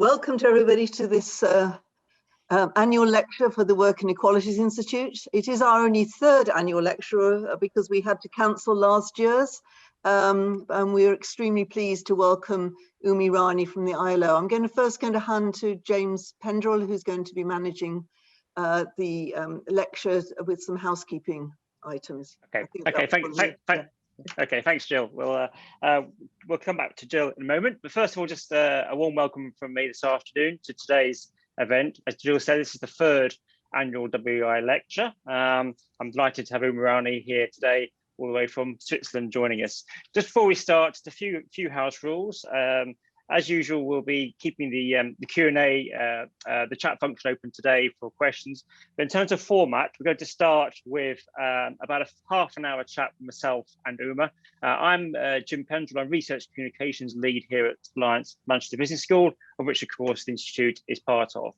Welcome to everybody to this annual lecture for the Work and Equalities Institute. It is our only third annual lecture because we had to cancel last year's, and we're extremely pleased to welcome Umi Rani from the ILO. I'm first going to hand to James Pendrell, who's going to be managing the lecture with some housekeeping items. Okay, thanks, Jill. We'll come back to Jill in a moment, but first of all, just a warm welcome from me this afternoon to today's event. As Jill said, this is the third annual WI lecture. I'm delighted to have Umi Rani here today, all the way from Switzerland, joining us. Just before we start, just a few house rules. As usual, we'll be keeping the Q&A, the chat function open today for questions. But in terms of format, we're going to start with about a half an hour chat with myself and Uma. I'm Jim Pendrell, I'm Research Communications Lead here at Alliance Manchester Business School, of which, of course, the Institute is part of.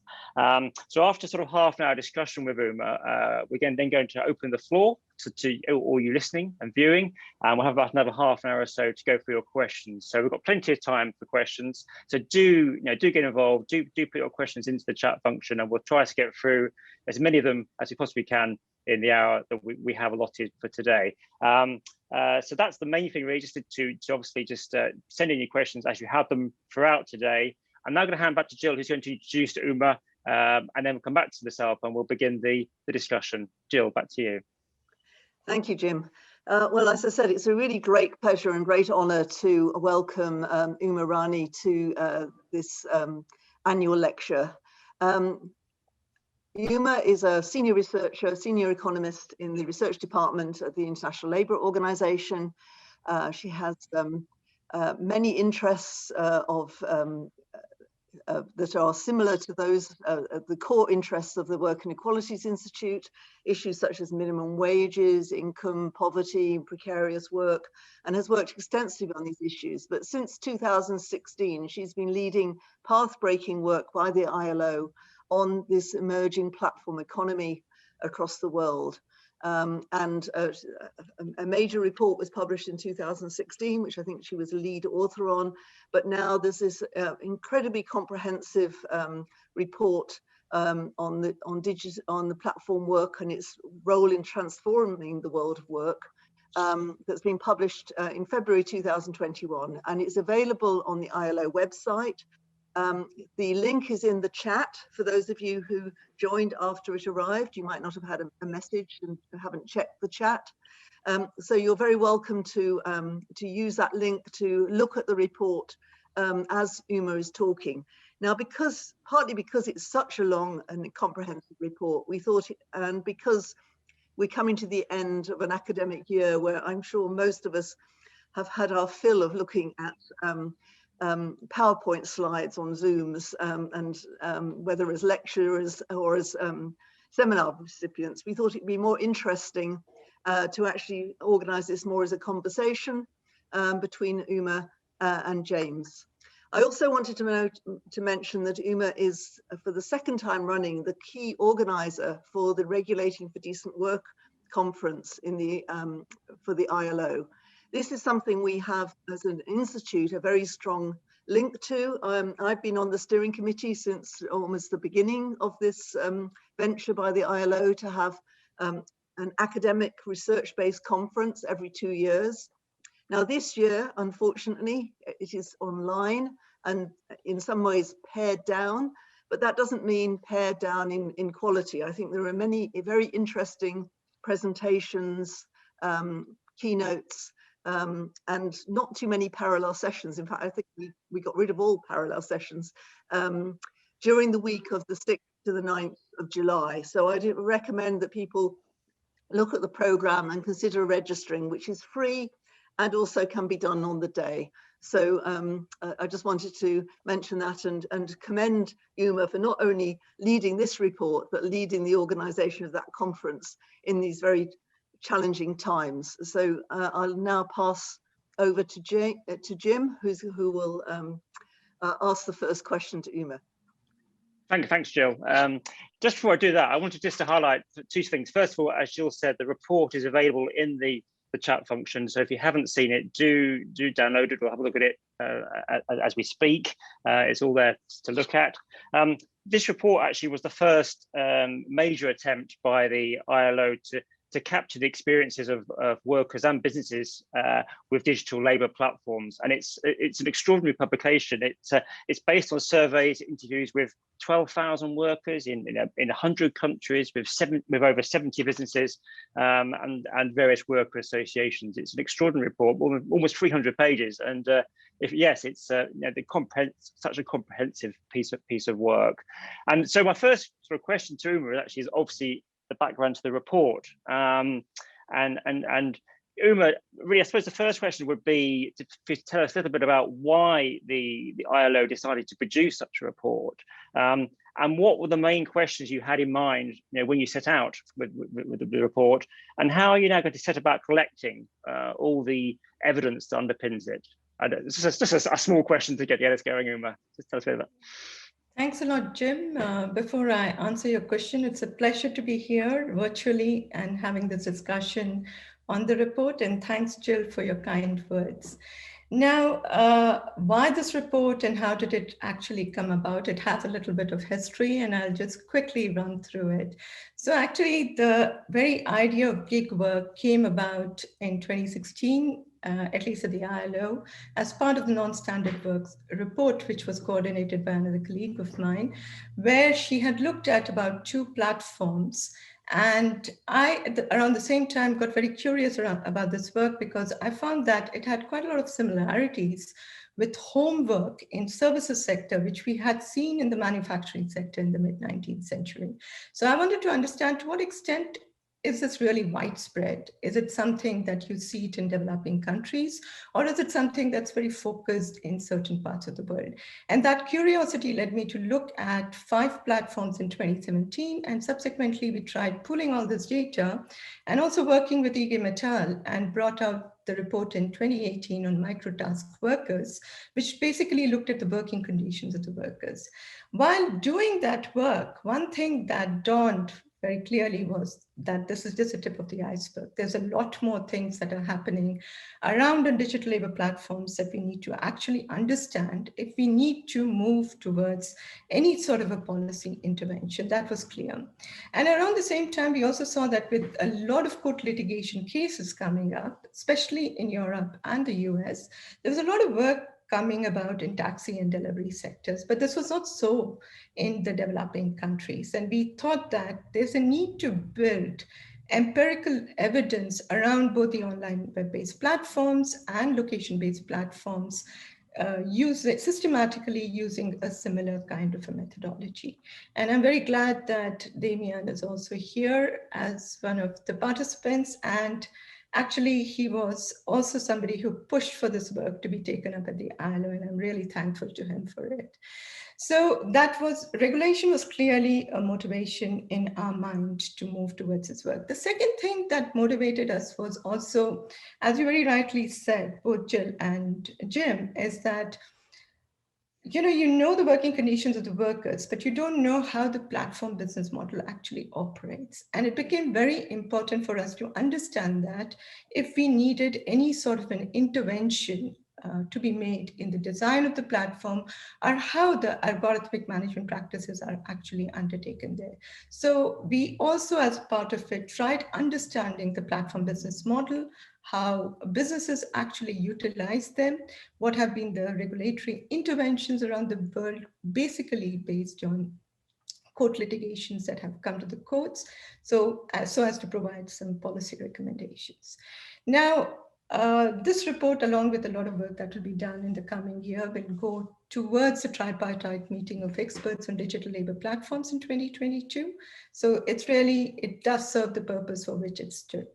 So after sort of half an hour discussion with Uma, we're then going to open the floor to all you listening and viewing, and we'll have about another half an hour or so to go through your questions. So we've got plenty of time for questions. So do get involved. Do put your questions into the chat function, and we'll try to get through as many of them as we possibly can in the hour that we have allotted for today. So that's the main thing, really, just to obviously just send in your questions as you have them throughout today. I'm now going to hand back to Jill, who's going to introduce to Uma, and then we'll come back to myself and we'll begin the discussion. Jill, back to you. Thank you, Jim. Well, as I said, it's a really great pleasure and great honour to welcome Umi Rani to this annual lecture. Uma is a senior researcher, senior economist in the research department of the International Labour Organization. She has many interests that are similar to those the core interests of the Work and Equalities Institute, issues such as minimum wages, income, poverty, precarious work, and has worked extensively on these issues. But since 2016, she's been leading path-breaking work by the ILO on this emerging platform economy across the world. A major report was published in 2016, which I think she was a lead author on, but now there's this incredibly comprehensive report on the platform work and its role in transforming the world of work, that's been published in February 2021, and it's available on the ILO website. The link is in the chat for those of you who joined after it arrived. You might not have had a message and haven't checked the chat. So you're very welcome to use that link to look at the report as Uma is talking. Now, partly because it's such a long and comprehensive report, we thought, and because we're coming to the end of an academic year where I'm sure most of us have had our fill of looking at PowerPoint slides on Zooms and whether as lecturers or as seminar recipients, we thought it'd be more interesting to actually organize this more as a conversation between Uma and James. I also wanted to mention that Uma is, for the second time running, the key organizer for the Regulating for Decent Work conference in the for the ILO. This is something we have as an institute a very strong link to. I've been on the steering committee since almost the beginning of this venture by the ILO to have an academic research-based conference every 2 years. Now this year, unfortunately, it is online and in some ways pared down, but that doesn't mean pared down in quality. I think there are many very interesting presentations, keynotes, and not too many parallel sessions. In fact, I think we got rid of all parallel sessions during the week of the 6th to the 9th of July. So I do recommend that people look at the program and consider registering, which is free and also can be done on the day. So I just wanted to mention that and commend Uma for not only leading this report, but leading the organization of that conference in these very challenging times. So I'll now pass over to Jim, who will ask the first question to Uma. Thanks, Jill. Just before I do that, I wanted just to highlight two things. First of all, as Jill said, the report is available in the the chat function. So if you haven't seen it, do download it or have a look at it as we speak. It's all there to look at. This report actually was the first major attempt by the ILO to capture the experiences of workers and businesses with digital labour platforms, and it's an extraordinary publication. It's based on surveys, interviews with 12,000 workers in 100 countries with over 70 businesses and various worker associations. It's an extraordinary report, almost 300 pages, and it's such a comprehensive piece of work. And so my first sort of question to Uma actually is obviously the background to the report. And Uma, really, I suppose the first question would be to tell us a little bit about why the ILO decided to produce such a report, and what were the main questions you had in mind, when you set out with the report, and how are you now going to set about collecting all the evidence that underpins it? This is just a small question to get us going, Uma. Just tell us a bit about that. Thanks a lot, Jim. Before I answer your question, it's a pleasure to be here virtually and having this discussion on the report. And thanks, Jill, for your kind words. Now, why this report and how did it actually come about? It has a little bit of history and I'll just quickly run through it. So actually, the very idea of gig work came about in 2016, at least at the ILO, as part of the non-standard works report, which was coordinated by another colleague of mine, where she had looked at about 2 platforms. And I, around the same time, got very curious about this work because I found that it had quite a lot of similarities with homework in services sector, which we had seen in the manufacturing sector in the mid-19th century. So I wanted to understand to what extent is this really widespread? Is it something that you see it in developing countries, or is it something that's very focused in certain parts of the world? And that curiosity led me to look at 5 platforms in 2017, and subsequently we tried pulling all this data and also working with IG Metal and brought out the report in 2018 on microtask workers, which basically looked at the working conditions of the workers. While doing that work, one thing that dawned very clearly was that this is just the tip of the iceberg. There's a lot more things that are happening around on digital labor platforms that we need to actually understand if we need to move towards any sort of a policy intervention. That was clear. And around the same time, we also saw that with a lot of court litigation cases coming up, especially in Europe and the US, there was a lot of work coming about in taxi and delivery sectors, but this was not so in the developing countries. And we thought that there's a need to build empirical evidence around both the online web-based platforms and location-based platforms, systematically using a similar kind of a methodology. And I'm very glad that Damian is also here as one of the participants, and actually, he was also somebody who pushed for this work to be taken up at the ILO, and I'm really thankful to him for it. So regulation was clearly a motivation in our mind to move towards this work. The second thing that motivated us was also, as you very rightly said, both Jill and Jim, is that you know the working conditions of the workers, but you don't know how the platform business model actually operates. And it became very important for us to understand that if we needed any sort of an intervention to be made in the design of the platform, or how the algorithmic management practices are actually undertaken there. So we also, as part of it, tried understanding the platform business model, how businesses actually utilize them, what have been the regulatory interventions around the world, basically based on court litigations that have come to the courts, so as to provide some policy recommendations. Now, this report, along with a lot of work that will be done in the coming year, will go towards the tripartite meeting of experts on digital labor platforms in 2022. So it does serve the purpose for which it stood.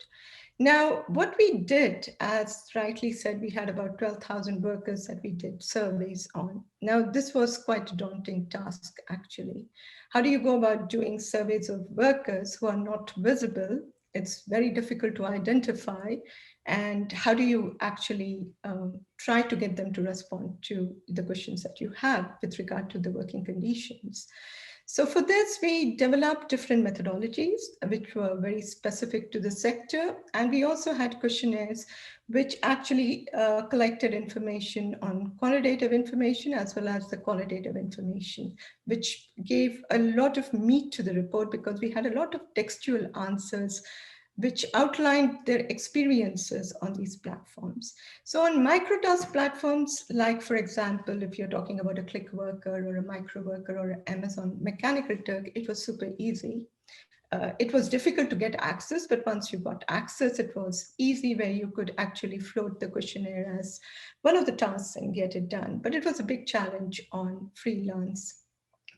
Now, what we did, as rightly said, we had about 12,000 workers that we did surveys on. Now, this was quite a daunting task, actually. How do you go about doing surveys of workers who are not visible? It's very difficult to identify. And how do you actually try to get them to respond to the questions that you have with regard to the working conditions? So for this, we developed different methodologies, which were very specific to the sector. And we also had questionnaires, which actually collected information on quantitative information as well as the qualitative information, which gave a lot of meat to the report because we had a lot of textual answers which outlined their experiences on these platforms. So on microtask platforms, like for example, if you're talking about a click worker or a micro worker or an Amazon Mechanical Turk, it was super easy. It was difficult to get access, but once you got access, it was easy where you could actually float the questionnaire as one of the tasks and get it done. But it was a big challenge on freelance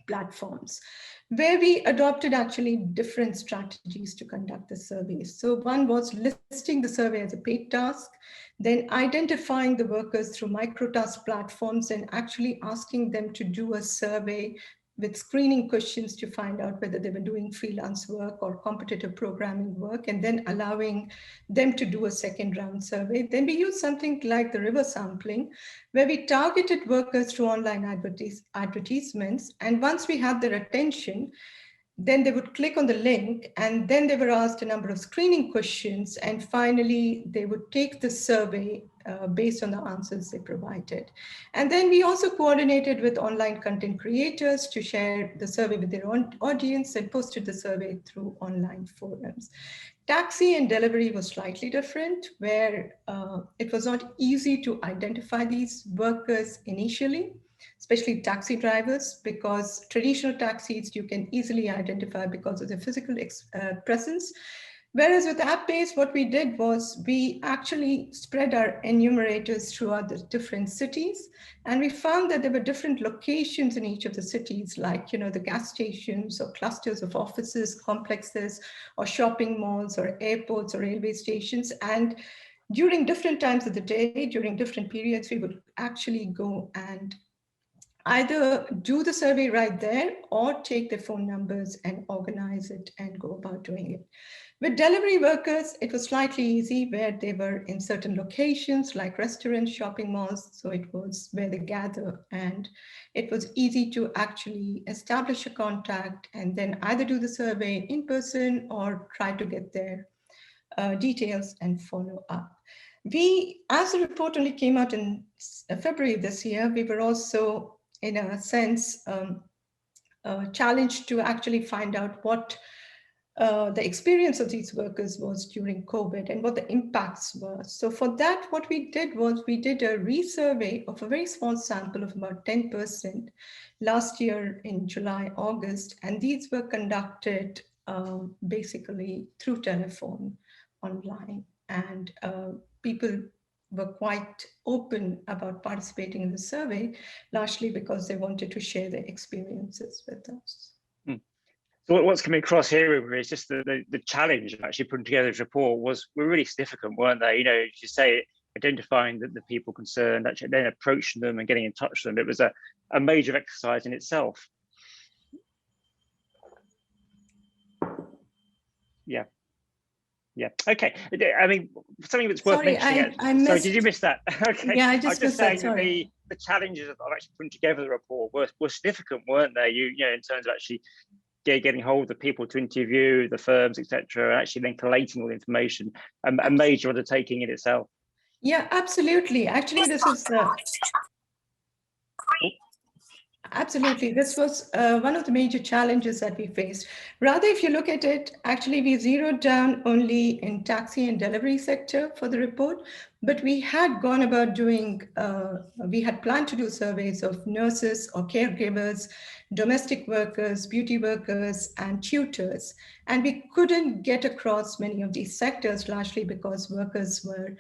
platforms, where we adopted actually different strategies to conduct the surveys. So one was listing the survey as a paid task, then identifying the workers through microtask platforms and actually asking them to do a survey with screening questions to find out whether they were doing freelance work or competitive programming work, and then allowing them to do a second round survey. Then we used something like the river sampling, where we targeted workers through online advertisements. And once we had their attention, then they would click on the link and then they were asked a number of screening questions. And finally, they would take the survey based on the answers they provided. And then we also coordinated with online content creators to share the survey with their own audience and posted the survey through online forums. Taxi and delivery was slightly different, where it was not easy to identify these workers initially, especially taxi drivers, because traditional taxis you can easily identify because of their physical presence. Whereas with app-based, what we did was we actually spread our enumerators throughout the different cities. And we found that there were different locations in each of the cities, like, the gas stations or clusters of offices, complexes, or shopping malls or airports or railway stations. And during different times of the day, during different periods, we would actually go and either do the survey right there or take their phone numbers and organize it and go about doing it. With delivery workers, it was slightly easy where they were in certain locations like restaurants, shopping malls. So it was where they gather, and it was easy to actually establish a contact and then either do the survey in person or try to get their details and follow up. We, as the report only came out in February this year, we were also in a sense challenged to actually find out what the experience of these workers was during COVID and what the impacts were. So for that, what we did was we did a resurvey of a very small sample of about 10% last year in July, August, and these were conducted basically through telephone, online, and people were quite open about participating in the survey, largely because they wanted to share their experiences with us. So what's coming across here is just the challenge of actually putting together this report were really significant, weren't they? As you say, identifying the people concerned, actually then approaching them and getting in touch with them. It was a major exercise in itself. Yeah. Yeah. Okay. I mean, something that's worth mentioning. I missed. Sorry, did you miss that? Okay. Yeah, I just missed that. Sorry. The challenges of actually putting together the report were significant, weren't they? In terms of actually getting hold of the people to interview, the firms, etc., and actually then collating all the information, a major undertaking in itself. Yeah, absolutely. Actually, this is absolutely. This was one of the major challenges that we faced. Rather, if you look at it, actually, we zeroed down only in taxi and delivery sector for the report, but we had gone about doing, we had planned to do surveys of nurses or caregivers, domestic workers, beauty workers, and tutors. And we couldn't get across many of these sectors, largely because workers were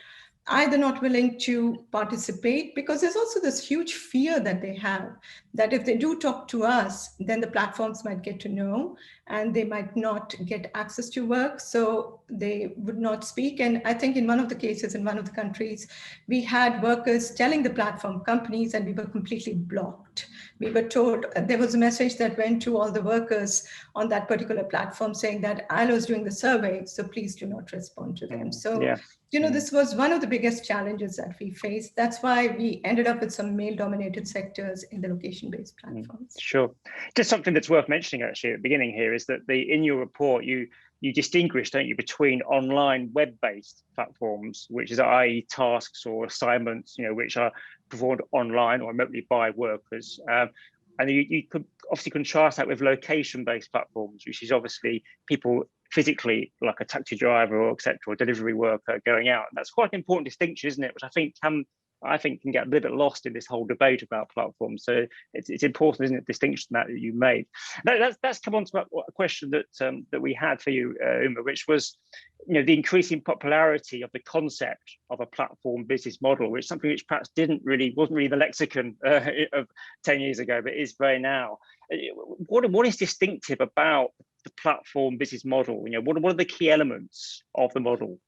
either not willing to participate, because there's also this huge fear that they have that if they do talk to us, then the platforms might get to know and they might not get access to work. So they would not speak. And I think in one of the cases, in one of the countries, we had workers telling the platform companies, and we were completely blocked. We were told, there was a message that went to all the workers on that particular platform saying that ILO is doing the survey, so please do not respond to them. So, Yeah. this was one of the biggest challenges that we faced. That's why we ended up with some male-dominated sectors in the location-based platforms. Sure. Just something that's worth mentioning actually at the beginning here is that in your report, you distinguish, don't you, between online web-based platforms, which is i.e. tasks or assignments, which are performed online or remotely by workers. And you could obviously contrast that with location-based platforms, which is obviously people physically, like a taxi driver or etc., or delivery worker going out. And that's quite an important distinction, isn't it? Which I think can get a little bit lost in this whole debate about platforms. So it's important, isn't it, distinction that you made. That's come on to a question that we had for you, Uma, which was, the increasing popularity of the concept of a platform business model, which is something which perhaps wasn't really the lexicon of 10 years ago, but is very now. What is distinctive about the platform business model? What are the key elements of the model?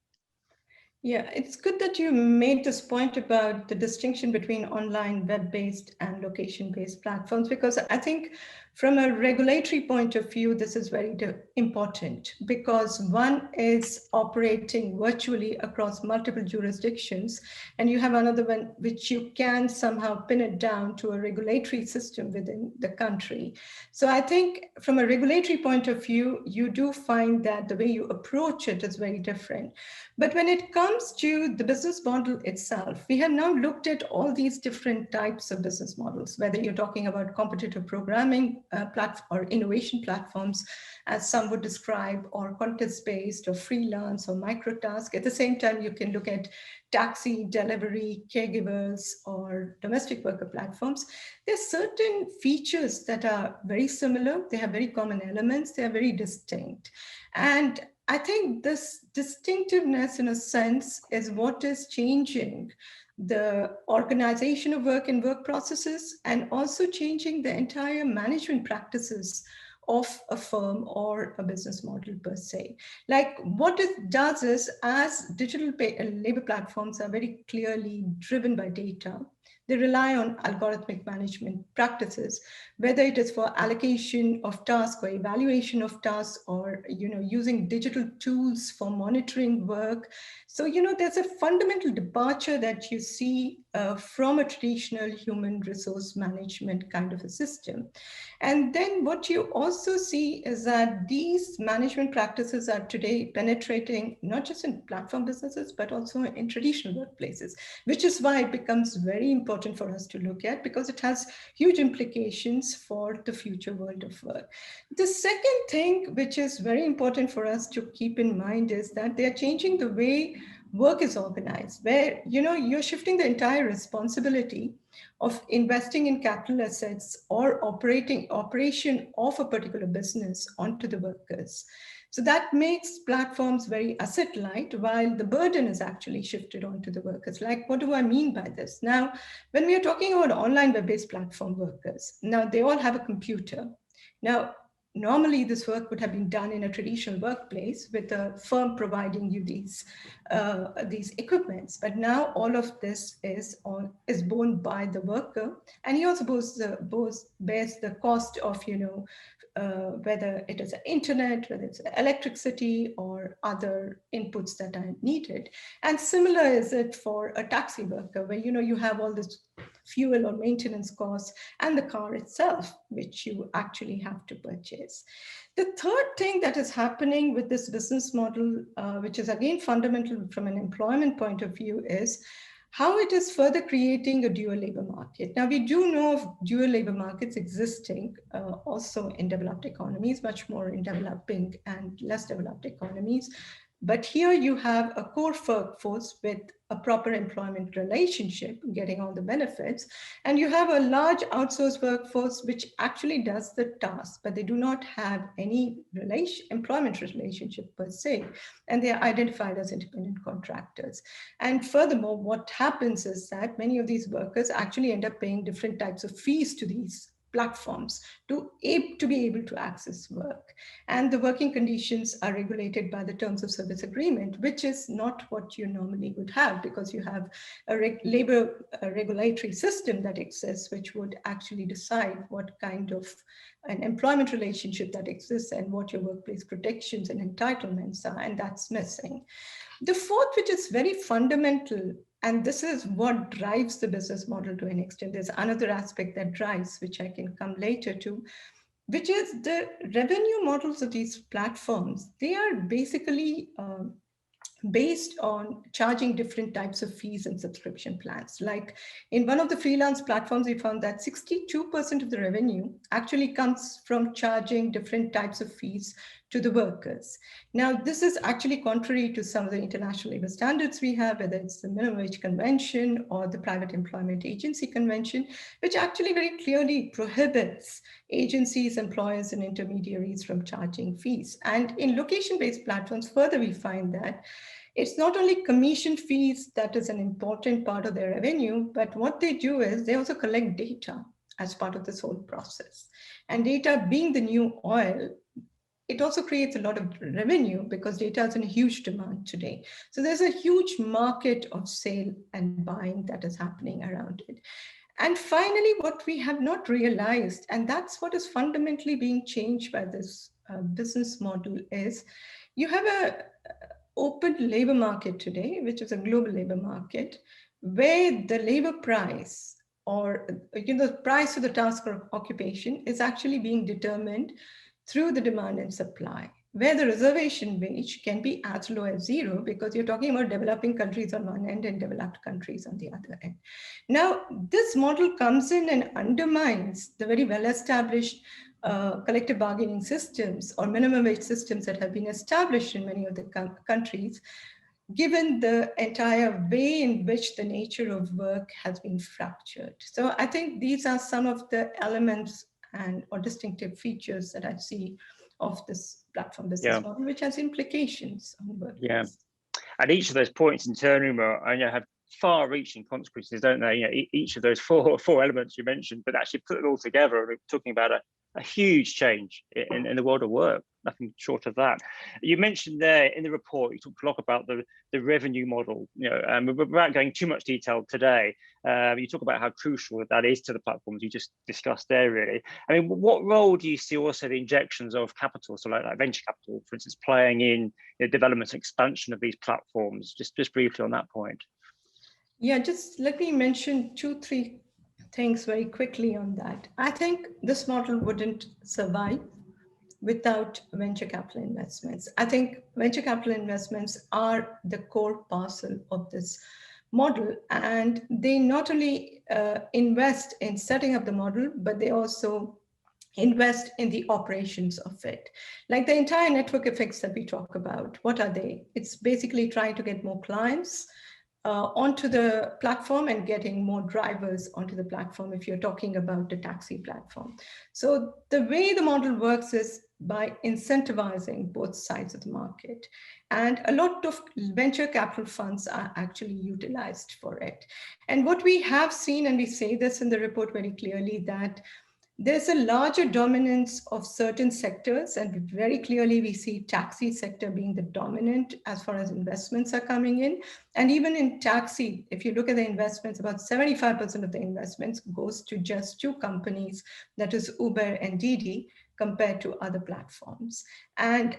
Yeah, it's good that you made this point about the distinction between online web-based and location-based platforms, because I think from a regulatory point of view, this is very important, because one is operating virtually across multiple jurisdictions, and you have another one which you can somehow pin it down to a regulatory system within the country. So I think from a regulatory point of view, you do find that the way you approach it is very different. But when it comes to the business model itself, we have now looked at all these different types of business models, whether you're talking about competitive programming or innovation platforms, as some would describe, or contest-based or freelance or microtask. At the same time, you can look at taxi, delivery, caregivers, or domestic worker platforms. There's certain features that are very similar. They have very common elements. They are very distinct. And I think this distinctiveness, in a sense, is what is changing the organization of work and work processes, and also changing the entire management practices of a firm or a business model per se. Like what it does is, as digital labor platforms are very clearly driven by data, they rely on algorithmic management practices, whether it is for allocation of tasks or evaluation of tasks, or using digital tools for monitoring work. So there's a fundamental departure that you see from a traditional human resource management kind of a system. And then what you also see is that these management practices are today penetrating not just in platform businesses, but also in traditional workplaces, which is why it becomes very important for us to look at, because it has huge implications for the future world of work. The second thing, which is very important for us to keep in mind, is that they are changing the way work is organized, where you're shifting the entire responsibility of investing in capital assets or operation of a particular business onto the workers. So that makes platforms very asset light, while the burden is actually shifted onto the workers. Like, what do I mean by this? Now, when we are talking about online web-based platform workers, now they all have a computer. Now, normally this work would have been done in a traditional workplace with a firm providing you these equipments, but now all of this is borne by the worker, and he also bears the cost of whether it is internet, whether it's electricity or other inputs that are needed. And similar is it for a taxi worker, where you have all this fuel or maintenance costs and the car itself, which you actually have to purchase. The third thing that is happening with this business model, which is again fundamental from an employment point of view, is how it is further creating a dual labor market. Now, we do know of dual labor markets existing also in developed economies, much more in developing and less developed economies. But here you have a core workforce with a proper employment relationship, getting all the benefits. And you have a large outsourced workforce, which actually does the task, but they do not have any employment relationship per se. And they are identified as independent contractors. And furthermore, what happens is that many of these workers actually end up paying different types of fees to these platforms to be able to access work. And the working conditions are regulated by the terms of service agreement, which is not what you normally would have, because you have a labor regulatory system that exists, which would actually decide what kind of an employment relationship that exists and what your workplace protections and entitlements are, and that's missing. The fourth, which is very fundamental, and this is what drives the business model to an extent, there's another aspect that drives, which I can come later to, which is the revenue models of these platforms. They are basically based on charging different types of fees and subscription plans. Like in one of the freelance platforms, we found that 62% of the revenue actually comes from charging different types of fees to the workers. Now, this is actually contrary to some of the international labor standards we have, whether it's the Minimum Wage Convention or the Private Employment Agency Convention, which actually very clearly prohibits agencies, employers, and intermediaries from charging fees. And in location-based platforms, further, we find that it's not only commission fees that is an important part of their revenue, but what they do is they also collect data as part of this whole process. And data being the new oil, it also creates a lot of revenue because data is in a huge demand today. So there's a huge market of sale and buying that is happening around it. And finally, what we have not realized, and that's what is fundamentally being changed by this business model, is you have a open labor market today, which is a global labor market, where the labor price or the price of the task or occupation is actually being determined through the demand and supply, where the reservation wage can be as low as zero, because you're talking about developing countries on one end and developed countries on the other end. Now, this model comes in and undermines the very well-established collective bargaining systems or minimum wage systems that have been established in many of the countries, given the entire way in which the nature of work has been fractured. So I think these are some of the elements or distinctive features that I see of this platform business model, which has implications on work. Yeah, and each of those points in turn have far-reaching consequences, don't they? Each of those four elements you mentioned, but actually put it all together, we're talking about a huge change in the world of work. Nothing short of that. You mentioned there in the report, you talked a lot about the revenue model. Without going too much detail today, you talk about how crucial that is to the platforms you just discussed there. Really, I mean, what role do you see also the injections of capital, so like venture capital, for instance, playing in the development and expansion of these platforms? Just briefly on that point. Yeah, just let me mention 2-3 things very quickly on that. I think this model wouldn't survive without venture capital investments. I think venture capital investments are the core parcel of this model, and they not only invest in setting up the model, but they also invest in the operations of it. Like the entire network effects that we talk about, what are they? It's basically trying to get more clients onto the platform and getting more drivers onto the platform if you're talking about the taxi platform. So the way the model works is by incentivizing both sides of the market. And a lot of venture capital funds are actually utilized for it. And what we have seen, and we say this in the report very clearly, that there's a larger dominance of certain sectors, and very clearly we see taxi sector being the dominant as far as investments are coming in. And even in taxi, if you look at the investments, about 75% of the investments goes to just 2 companies, that is Uber and Didi, compared to other platforms. And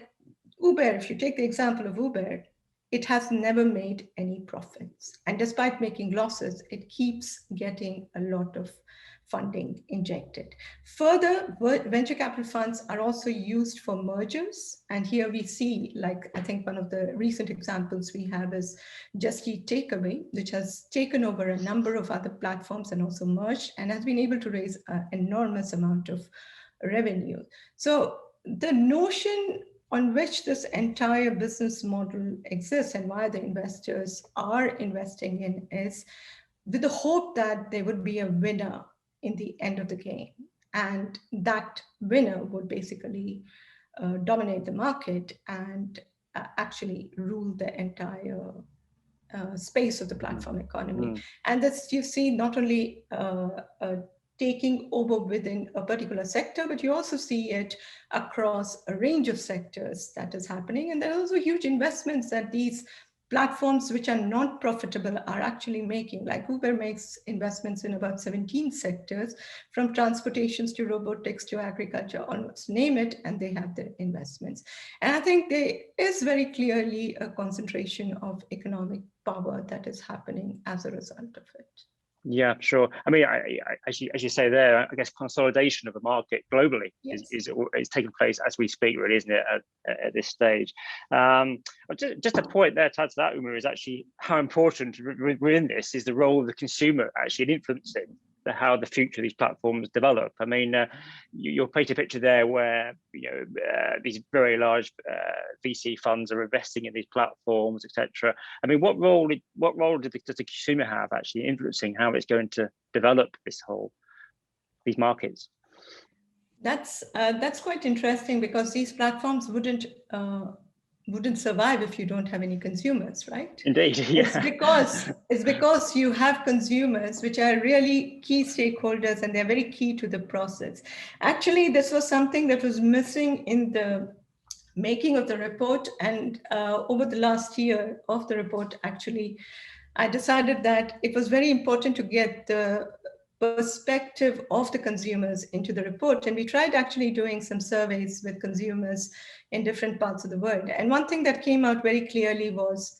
Uber, if you take the example of Uber, it has never made any profits. And despite making losses, it keeps getting a lot of funding injected. Further, venture capital funds are also used for mergers. And here we see, like, I think one of the recent examples we have is Just Eat Takeaway, which has taken over a number of other platforms and also merged and has been able to raise an enormous amount of revenue. So the notion on which this entire business model exists and why the investors are investing in is with the hope that there would be a winner in the end of the game. And that winner would basically dominate the market and actually rule the entire space of the platform economy. And this you see not only taking over within a particular sector, but you also see it across a range of sectors that is happening. And there are also huge investments that these platforms which are not profitable are actually making. Like Uber makes investments in about 17 sectors, from transportations to robotics to agriculture, almost name it, and they have their investments. And I think there is very clearly a concentration of economic power that is happening as a result of it. Yeah, sure. I mean, as you say there, I guess consolidation of the market globally Yes. is taking place as we speak, really, isn't it, at this stage? Just a point there to add to that, Uma, is actually how important within this is the role of the consumer actually in influencing how the future of these platforms develop. I mean, you'll paint a picture there where these very large VC funds are investing in these platforms, etc. I mean, what role does the consumer have actually influencing how it's going to develop these markets? That's quite interesting, because these platforms wouldn't survive if you don't have any consumers, right? Indeed, yeah. It's because you have consumers, which are really key stakeholders, and they're very key to the process. Actually, this was something that was missing in the making of the report, and over the last year of the report, actually, I decided that it was very important to get the perspective of the consumers into the report. And we tried actually doing some surveys with consumers in different parts of the world. And one thing that came out very clearly was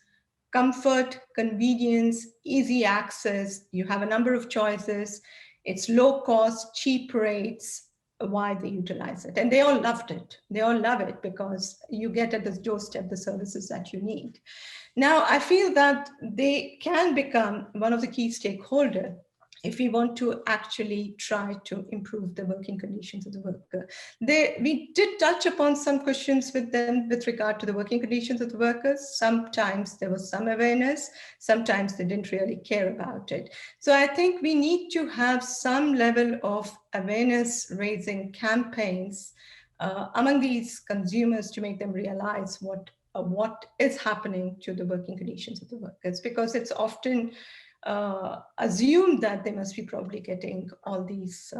comfort, convenience, easy access. You have a number of choices. It's low cost, cheap rates, why they utilize it. And they all loved it. They all love it because you get at the doorstep the services that you need. Now, I feel that they can become one of the key stakeholders if we want to actually try to improve the working conditions of the worker. We did touch upon some questions with them with regard to the working conditions of the workers. Sometimes there was some awareness, sometimes they didn't really care about it. So I think we need to have some level of awareness raising campaigns among these consumers to make them realize what is happening to the working conditions of the workers, because it's often assumed that they must be probably getting all these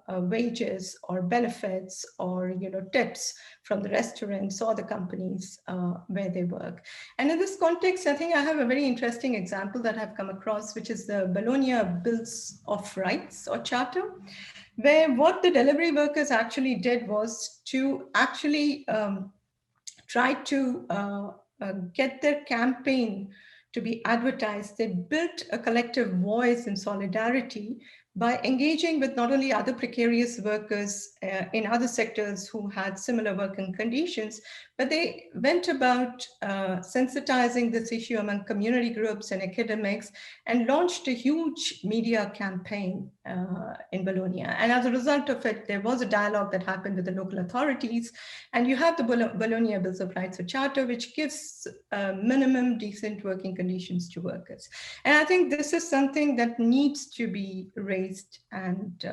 wages or benefits or tips from the restaurants or the companies where they work. And in this context, I think I have a very interesting example that I've come across, which is the Bologna Bills of Rights or Charter, where what the delivery workers actually did was to actually try to get their campaign to be advertised. They built a collective voice in solidarity by engaging with not only other precarious workers in other sectors who had similar working conditions, but they went about sensitizing this issue among community groups and academics and launched a huge media campaign in Bologna. And as a result of it, there was a dialogue that happened with the local authorities. And you have the Bologna Bills of Rights or Charter, which gives minimum decent working conditions to workers. And I think this is something that needs to be raised, and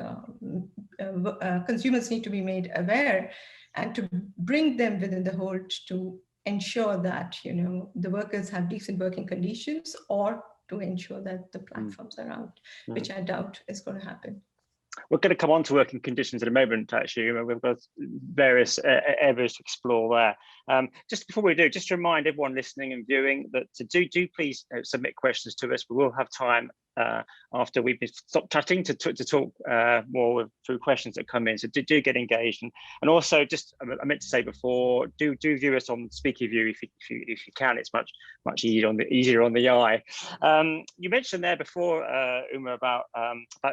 consumers need to be made aware and to bring them within the hold to ensure that the workers have decent working conditions, or to ensure that the platforms are out, which I doubt is going to happen. We're going to come on to working conditions in a moment, actually. We've got various areas to explore there. Just before we do, just to remind everyone listening and viewing that do please submit questions to us. We will have time after we've stopped chatting to talk more through questions that come in. So do get engaged, and also just I meant to say before, do view us on SpeakyView if you can. It's much easier on the eye. You mentioned there before, Uma, about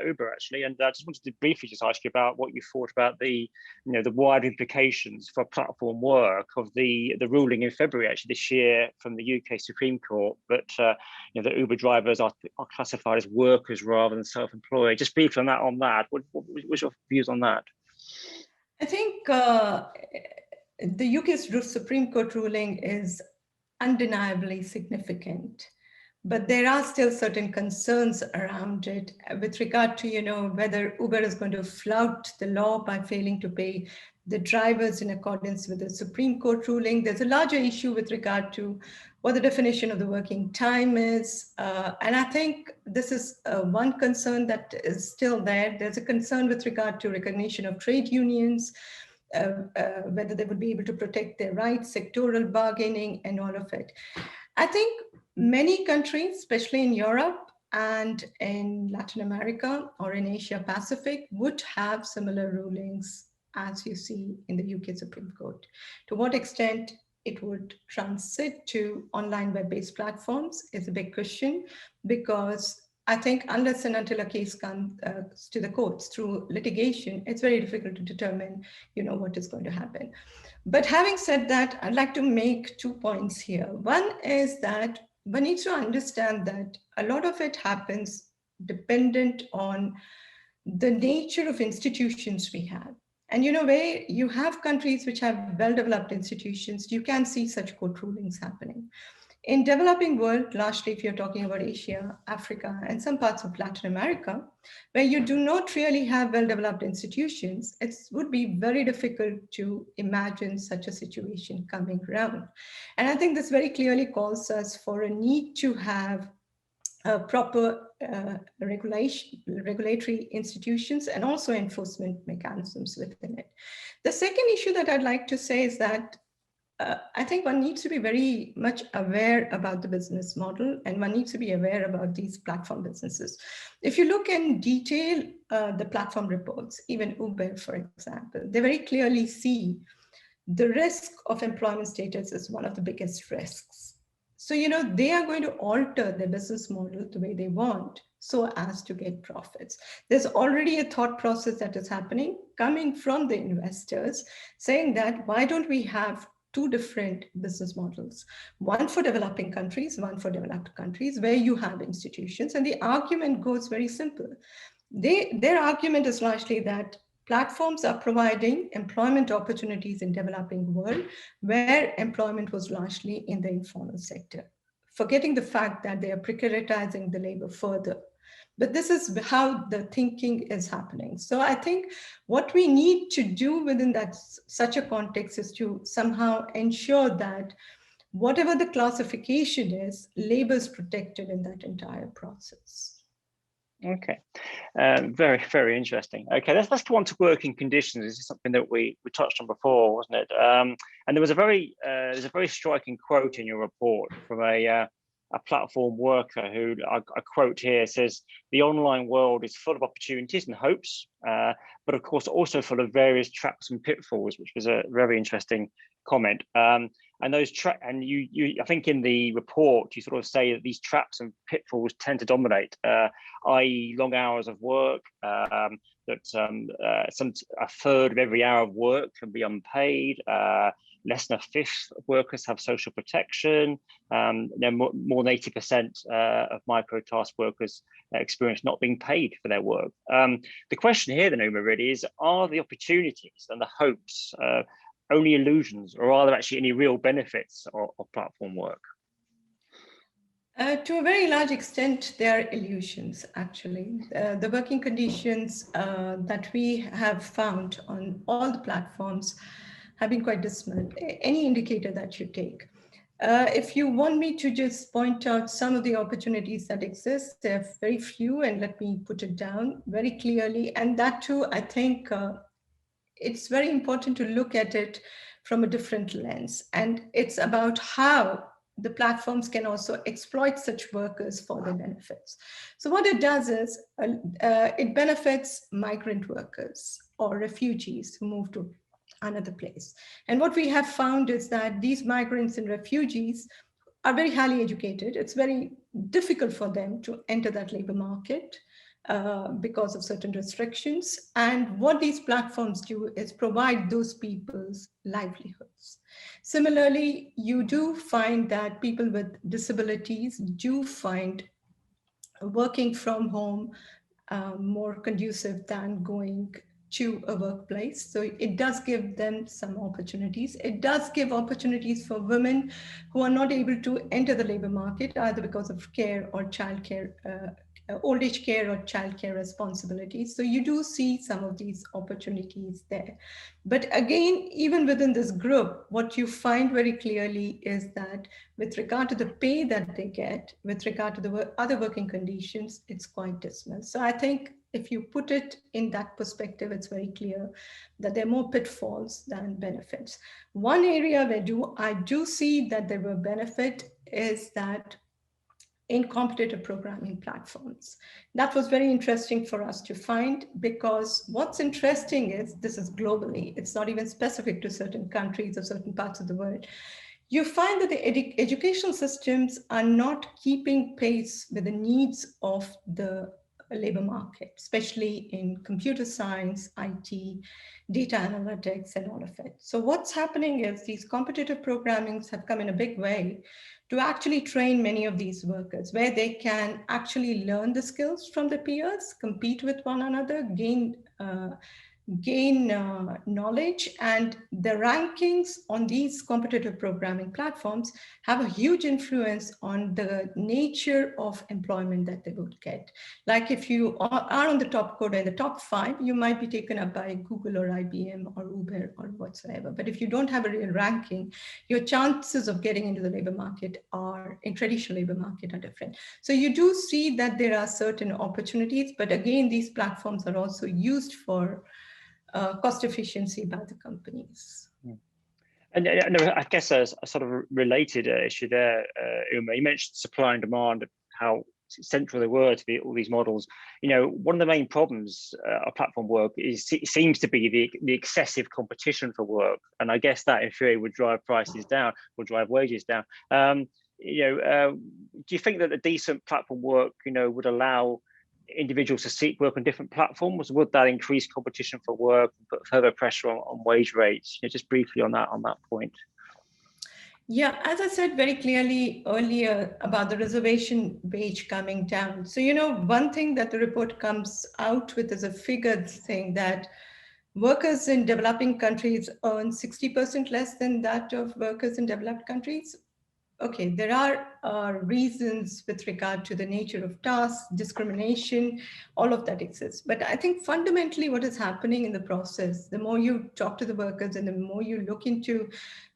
Uber actually, and I just wanted to briefly just ask you about what you thought about the wide implications for platform work of the ruling in February actually this year from the UK Supreme Court that the Uber drivers are classified as workers rather than self-employed. Just briefly on that. What's your views on that? I think the UK Supreme Court ruling is undeniably significant, but there are still certain concerns around it with regard to whether Uber is going to flout the law by failing to pay the drivers in accordance with the Supreme Court ruling. There's a larger issue with regard to what the definition of the working time is. And I think this is one concern that is still there. There's a concern with regard to recognition of trade unions, whether they would be able to protect their rights, sectoral bargaining, and all of it. I think many countries, especially in Europe and in Latin America or in Asia Pacific, would have similar rulings as you see in the UK Supreme Court. To what extent it would transit to online web-based platforms is a big question, because I think unless and until a case comes to the courts through litigation, it's very difficult to determine, what is going to happen. But having said that, I'd like to make 2 points here. One is that one needs to understand that a lot of it happens dependent on the nature of institutions we have. And where you have countries which have well-developed institutions, you can see such court rulings happening. In developing world, largely if you're talking about Asia, Africa, and some parts of Latin America, where you do not really have well-developed institutions, it would be very difficult to imagine such a situation coming around. And I think this very clearly calls us for a need to have proper regulatory institutions and also enforcement mechanisms within it. The second issue that I'd like to say is that I think one needs to be very much aware about the business model, and one needs to be aware about these platform businesses. If you look in detail, the platform reports, even Uber, for example, they very clearly see the risk of employment status as one of the biggest risks. So, they are going to alter their business model the way they want so as to get profits. There's already a thought process that is happening coming from the investors saying that why don't we have 2 different business models, one for developing countries, one for developed countries, where you have institutions. And the argument goes very simple. Their argument is largely that platforms are providing employment opportunities in developing world where employment was largely in the informal sector, forgetting the fact that they are precaritizing the labor further. But this is how the thinking is happening. So I think what we need to do within such a context is to somehow ensure that whatever the classification is, labor is protected in that entire process. Okay, very, very interesting. Okay, let's go on to working conditions. This is something that we touched on before, wasn't it? And there was there's a very striking quote in your report from a platform worker who, I quote here, says, "The online world is full of opportunities and hopes, but of course also full of various traps and pitfalls," which was a very interesting comment. And those you I think in the report you sort of say that these traps and pitfalls tend to dominate, i.e. long hours of work, that a third of every hour of work can be unpaid, less than a fifth of workers have social protection, more than 80% of microtask workers experience not being paid for their work. The question here then, Uma, really is, are the opportunities and the hopes only illusions, or are there actually any real benefits of platform work? To a very large extent, they are illusions, actually. The working conditions that we have found on all the platforms have been quite dismal, any indicator that you take. If you want me to just point out some of the opportunities that exist, there are very few, and let me put it down very clearly. And that too, I think it's very important to look at it from a different lens. And it's about how the platforms can also exploit such workers for their benefits. So what it does is it benefits migrant workers or refugees who move to another place. And what we have found is that these migrants and refugees are very highly educated. It's very difficult for them to enter that labor market because of certain restrictions. And what these platforms do is provide those people's livelihoods. Similarly, you do find that people with disabilities do find working from home more conducive than going to a workplace. So it does give them some opportunities. It does give opportunities for women who are not able to enter the labor market, either because of care or childcare old age care or childcare responsibilities. So you do see some of these opportunities there. But again, even within this group, what you find very clearly is that with regard to the pay that they get, with regard to the other working conditions, it's quite dismal. So I think if you put it in that perspective, it's very clear that there are more pitfalls than benefits. One area where I do see that there were benefit is that in competitive programming platforms. That was very interesting for us to find, because what's interesting is this is globally, it's not even specific to certain countries or certain parts of the world. You find that the educational systems are not keeping pace with the needs of the labor market, especially in computer science, IT, data analytics, and all of it. So what's happening is these competitive programmings have come in a big way to actually train many of these workers, where they can actually learn the skills from the peers, compete with one another, gain knowledge, and the rankings on these competitive programming platforms have a huge influence on the nature of employment that they would get. Like if you are on the top quota in the top 5, you might be taken up by Google or IBM or Uber or whatsoever. But if you don't have a real ranking, your chances of getting into the labor market in traditional labor market are different. So you do see that there are certain opportunities, but again, these platforms are also used for cost efficiency by the companies. And I guess a sort of related issue there, Uma, you mentioned supply and demand, how central they were to all these models. One of the main problems of platform work seems to be the excessive competition for work, and I guess that in theory would drive prices down, would drive wages down. Do you think that the decent platform work, would allow individuals to seek work on different platforms? Would that increase competition for work and put further pressure on wage rates? Just briefly on that point. Yeah, as I said very clearly earlier about the reservation wage coming down. So, one thing that the report comes out with is a figure saying that workers in developing countries earn 60% less than that of workers in developed countries. Okay, there are reasons with regard to the nature of tasks, discrimination, all of that exists. But I think fundamentally what is happening in the process, the more you talk to the workers and the more you look into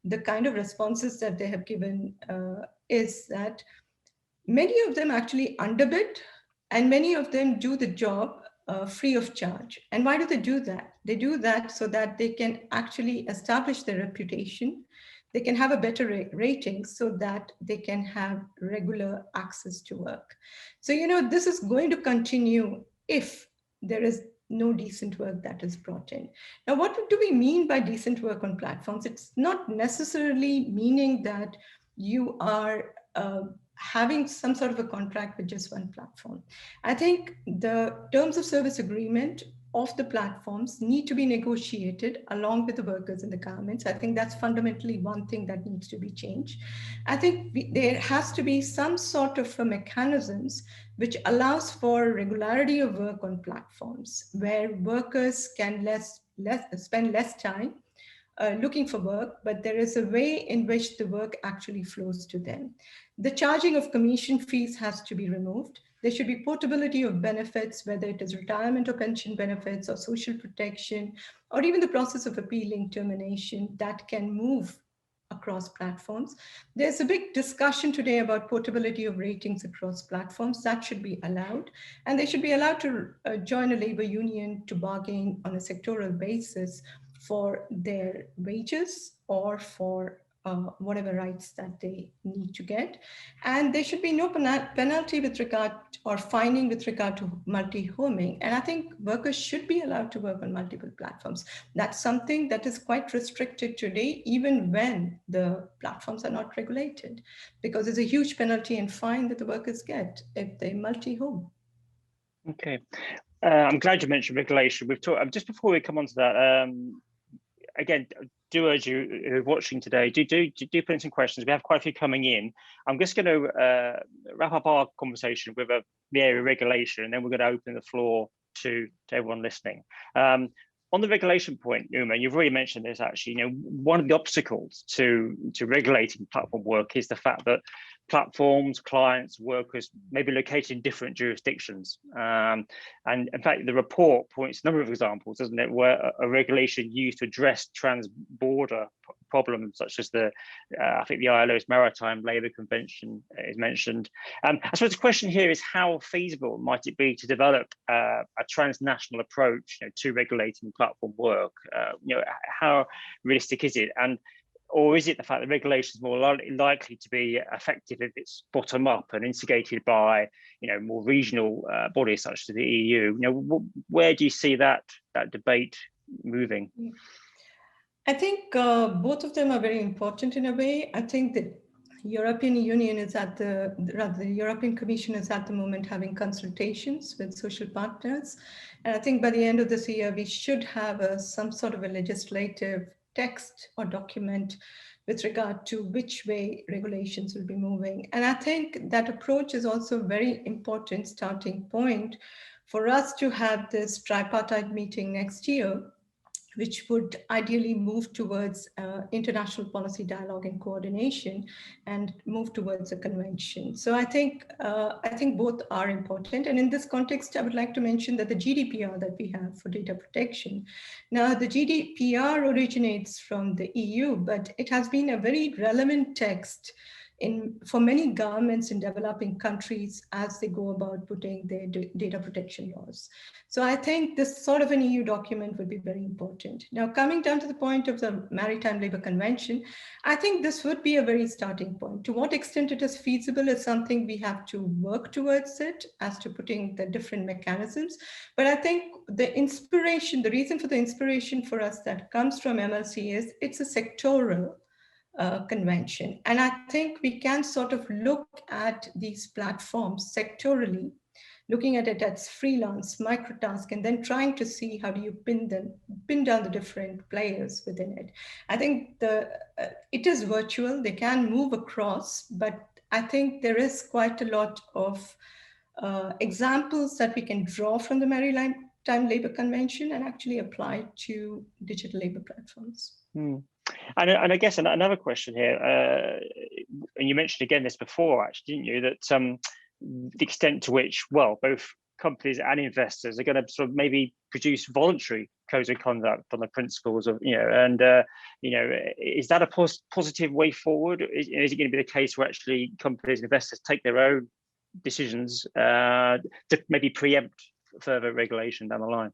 the kind of responses that they have given, is that many of them actually underbid, and many of them do the job free of charge. And why do they do that? They do that so that they can actually establish their reputation. They can have a better rating so that they can have regular access to work. So, this is going to continue if there is no decent work that is brought in. Now, what do we mean by decent work on platforms? It's not necessarily meaning that you are having some sort of a contract with just one platform. I think the terms of service agreement of the platforms need to be negotiated along with the workers and the governments. I think that's fundamentally one thing that needs to be changed. I think there has to be some sort of mechanisms which allows for regularity of work on platforms where workers can spend less time looking for work, but there is a way in which the work actually flows to them. The charging of commission fees has to be removed. There should be portability of benefits, whether it is retirement or pension benefits or social protection, or even the process of appealing termination that can move across platforms. There's a big discussion today about portability of ratings across platforms. That should be allowed. And they should be allowed to join a labor union to bargain on a sectoral basis for their wages or for whatever rights that they need to get. And there should be no penalty with regard or fining with regard to multi-homing. And I think workers should be allowed to work on multiple platforms. That's something that is quite restricted today, even when the platforms are not regulated, because there's a huge penalty and fine that the workers get if they multi-home. Okay. I'm glad you mentioned regulation. We've talked, just before we come on to that, again, do urge you who are watching today, do put in some questions. We have quite a few coming in. I'm just going to wrap up our conversation with the area of regulation, and then we're going to open the floor to everyone listening. On the regulation point, Uma, you've already mentioned this actually. One of the obstacles to regulating platform work is the fact that platforms, clients, workers may be located in different jurisdictions. And in fact, the report points a number of examples, doesn't it, where a regulation used to address trans-border problems, such as I think the ILO's Maritime Labour Convention is mentioned. I suppose the question here is, how feasible might it be to develop a transnational approach, to regulating platform work? How realistic is it? Or is it the fact that regulation is more likely to be effective if it's bottom up and instigated by, more regional bodies such as the EU? Where do you see that debate moving? I think both of them are very important in a way. I think the European Union is the European Commission is at the moment having consultations with social partners. And I think by the end of this year, we should have some sort of a legislative text or document with regard to which way regulations will be moving. And I think that approach is also a very important starting point for us to have this tripartite meeting next year, which would ideally move towards international policy dialogue and coordination and move towards a convention. So I think both are important. And in this context, I would like to mention that the GDPR that we have for data protection. Now, the GDPR originates from the EU, but it has been a very relevant text for many governments in developing countries as they go about putting their data protection laws. So I think this sort of an EU document would be very important. Now, coming down to the point of the Maritime Labour Convention, I think this would be a very starting point. To what extent it is feasible is something we have to work towards it as to putting the different mechanisms. But I think the reason for the inspiration for us that comes from MLC is it's a sectoral convention. And I think we can sort of look at these platforms sectorally, looking at it as freelance, microtask, and then trying to see how do you pin down the different players within it. I think it is virtual, they can move across, but I think there is quite a lot of examples that we can draw from the Maritime Labour Convention and actually apply to digital labor platforms. And I guess another question here, and you mentioned again this before, actually, didn't you, that the extent to which, well, both companies and investors are going to sort of maybe produce voluntary codes of conduct on the principles of, is that a positive way forward? Is it going to be the case where actually companies and investors take their own decisions to maybe preempt further regulation down the line?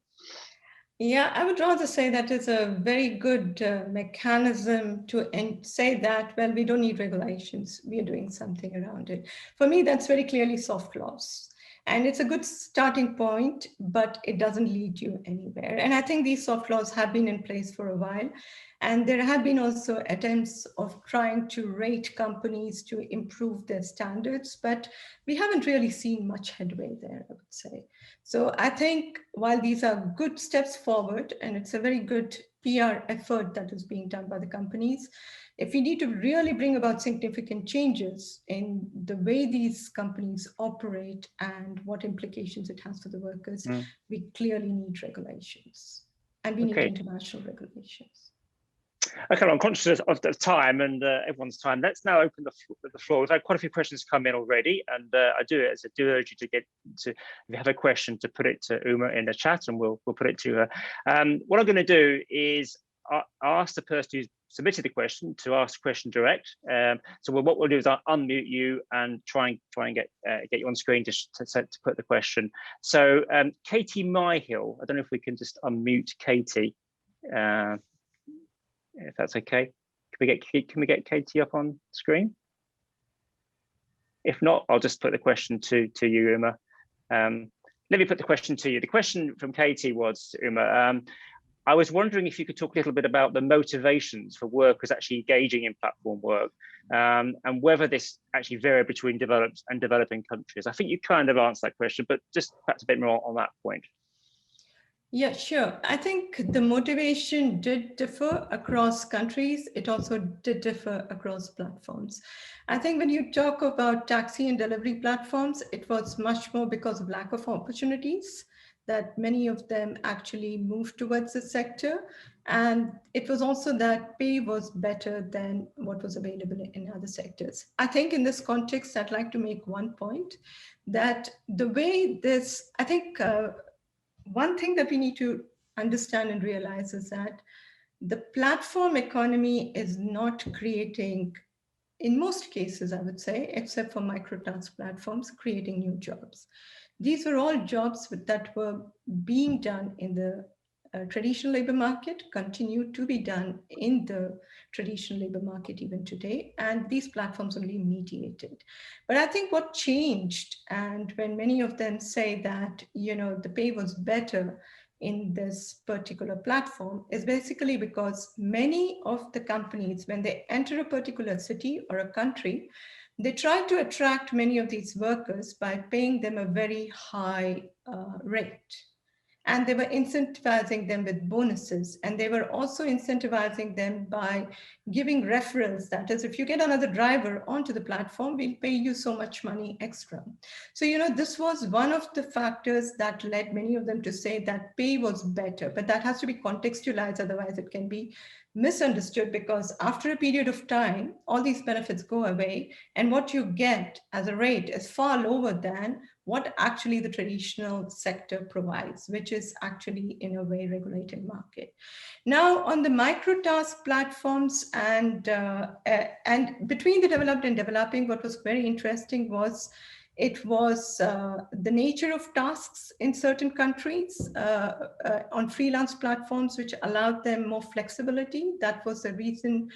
Yeah, I would rather say that is a very good mechanism to say that, well, we don't need regulations, we are doing something around it. For me, that's very clearly soft laws. And it's a good starting point, but it doesn't lead you anywhere. And I think these soft laws have been in place for a while. And there have been also attempts of trying to rate companies to improve their standards, but we haven't really seen much headway there, I would say. So I think while these are good steps forward, and it's a very good PR effort that is being done by the companies, if we need to really bring about significant changes in the way these companies operate and what implications it has for the workers, we clearly need regulations, and we need international regulations. Okay, I'm conscious of the time and everyone's time. Let's now open the floor. We've had quite a few questions come in already, and I do urge you if you have a question, to put it to Uma in the chat, and we'll put it to her. What I'm going to do is ask the person who's submitted the question to ask the question direct. So what we'll do is I'll unmute you and try and get you on screen to put the question. So Katie Myhill, I don't know if we can just unmute Katie. If that's okay, can we get Katie up on screen? If not, I'll just put the question to you, Uma. Let me put the question to you. The question from Katie was, Uma, I was wondering if you could talk a little bit about the motivations for workers actually engaging in platform work, and whether this actually vary between developed and developing countries. I think you kind of answered that question, but just perhaps a bit more on that point. Yeah, sure. I think the motivation did differ across countries. It also did differ across platforms. I think when you talk about taxi and delivery platforms, it was much more because of lack of opportunities that many of them actually moved towards the sector. And it was also that pay was better than what was available in other sectors. I think in this context, I'd like to make one point that the way this, I think one thing that we need to understand and realize is that the platform economy is not creating, in most cases, I would say, except for microtask platforms, creating new jobs. These were all jobs that were being done in the traditional labor market, continue to be done in the traditional labor market even today, and these platforms only mediated. But I think what changed, and when many of them say that, the pay was better in this particular platform, is basically because many of the companies, when they enter a particular city or a country, they try to attract many of these workers by paying them a very high rate. And they were incentivizing them with bonuses. And they were also incentivizing them by giving referrals. That is, if you get another driver onto the platform, we'll pay you so much money extra. So, this was one of the factors that led many of them to say that pay was better. But that has to be contextualized, otherwise it can be misunderstood, because after a period of time, all these benefits go away. And what you get as a rate is far lower than what actually the traditional sector provides, which is actually in a way regulated market. Now on the microtask platforms and between the developed and developing, what was very interesting was it was the nature of tasks in certain countries on freelance platforms, which allowed them more flexibility. That was the reason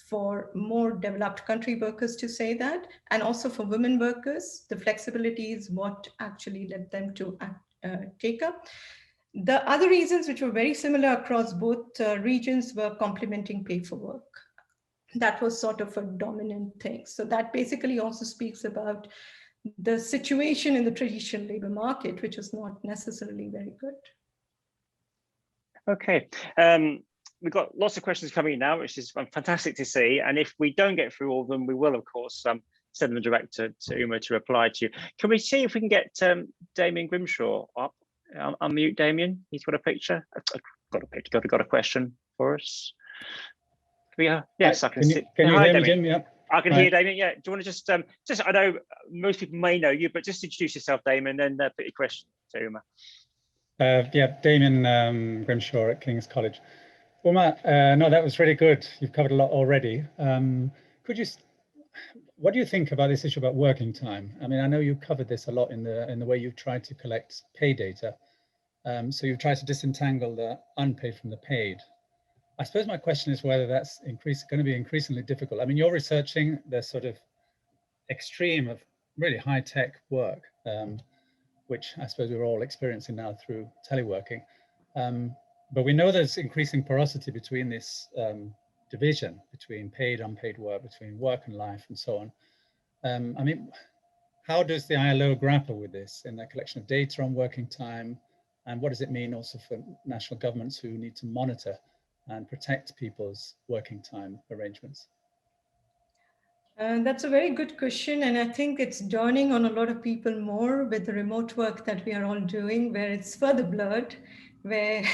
for more developed country workers to say that. And also for women workers, the flexibility is what actually led them to take up. The other reasons, which were very similar across both regions, were complementing pay for work. That was sort of a dominant thing. So that basically also speaks about the situation in the traditional labor market, which is not necessarily very good. Okay. We've got lots of questions coming in now, which is fantastic to see. And if we don't get through all of them, we will, of course, send them direct to Uma to reply to. Can we see if we can get Damien Grimshaw up? Unmute Damien. He's got a picture. Got a question for us. Yes, I can see. Can you hear me, Jim? Yeah. I can hear Damien. Yeah. Do you want to just I know most people may know you, but just introduce yourself, Damien, and then put your question to Uma. Yeah, Damien Grimshaw at King's College. Uma, no, that was really good. You've covered a lot already. What do you think about this issue about working time? I mean, I know you covered this a lot in the way you've tried to collect pay data. So you've tried to disentangle the unpaid from the paid. I suppose my question is whether that's going to be increasingly difficult. I mean, you're researching the sort of extreme of really high-tech work, which I suppose we're all experiencing now through teleworking. But we know there's increasing porosity between this division between paid, unpaid work, between work and life, and so on. I mean, how does the ILO grapple with this in their collection of data on working time? And what does it mean also for national governments who need to monitor and protect people's working time arrangements? That's a very good question. And I think it's dawning on a lot of people more with the remote work that we are all doing, where it's further blurred, where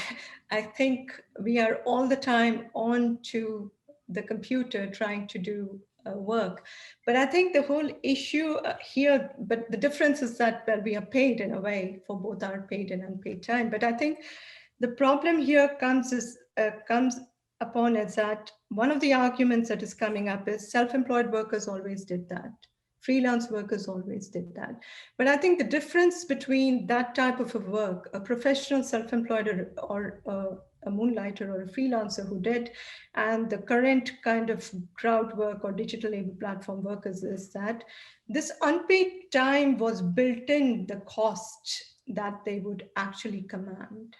I think we are all the time on to the computer trying to do work. But I think the whole issue here, but the difference is that, well, we are paid in a way for both our paid and unpaid time. But I think the problem here comes upon is that one of the arguments that is coming up is self-employed workers always did that. Freelance workers always did that. But I think the difference between that type of a work, a professional self-employed or a moonlighter or a freelancer who did, and the current kind of crowd work or digital labor platform workers is that this unpaid time was built in the cost that they would actually command.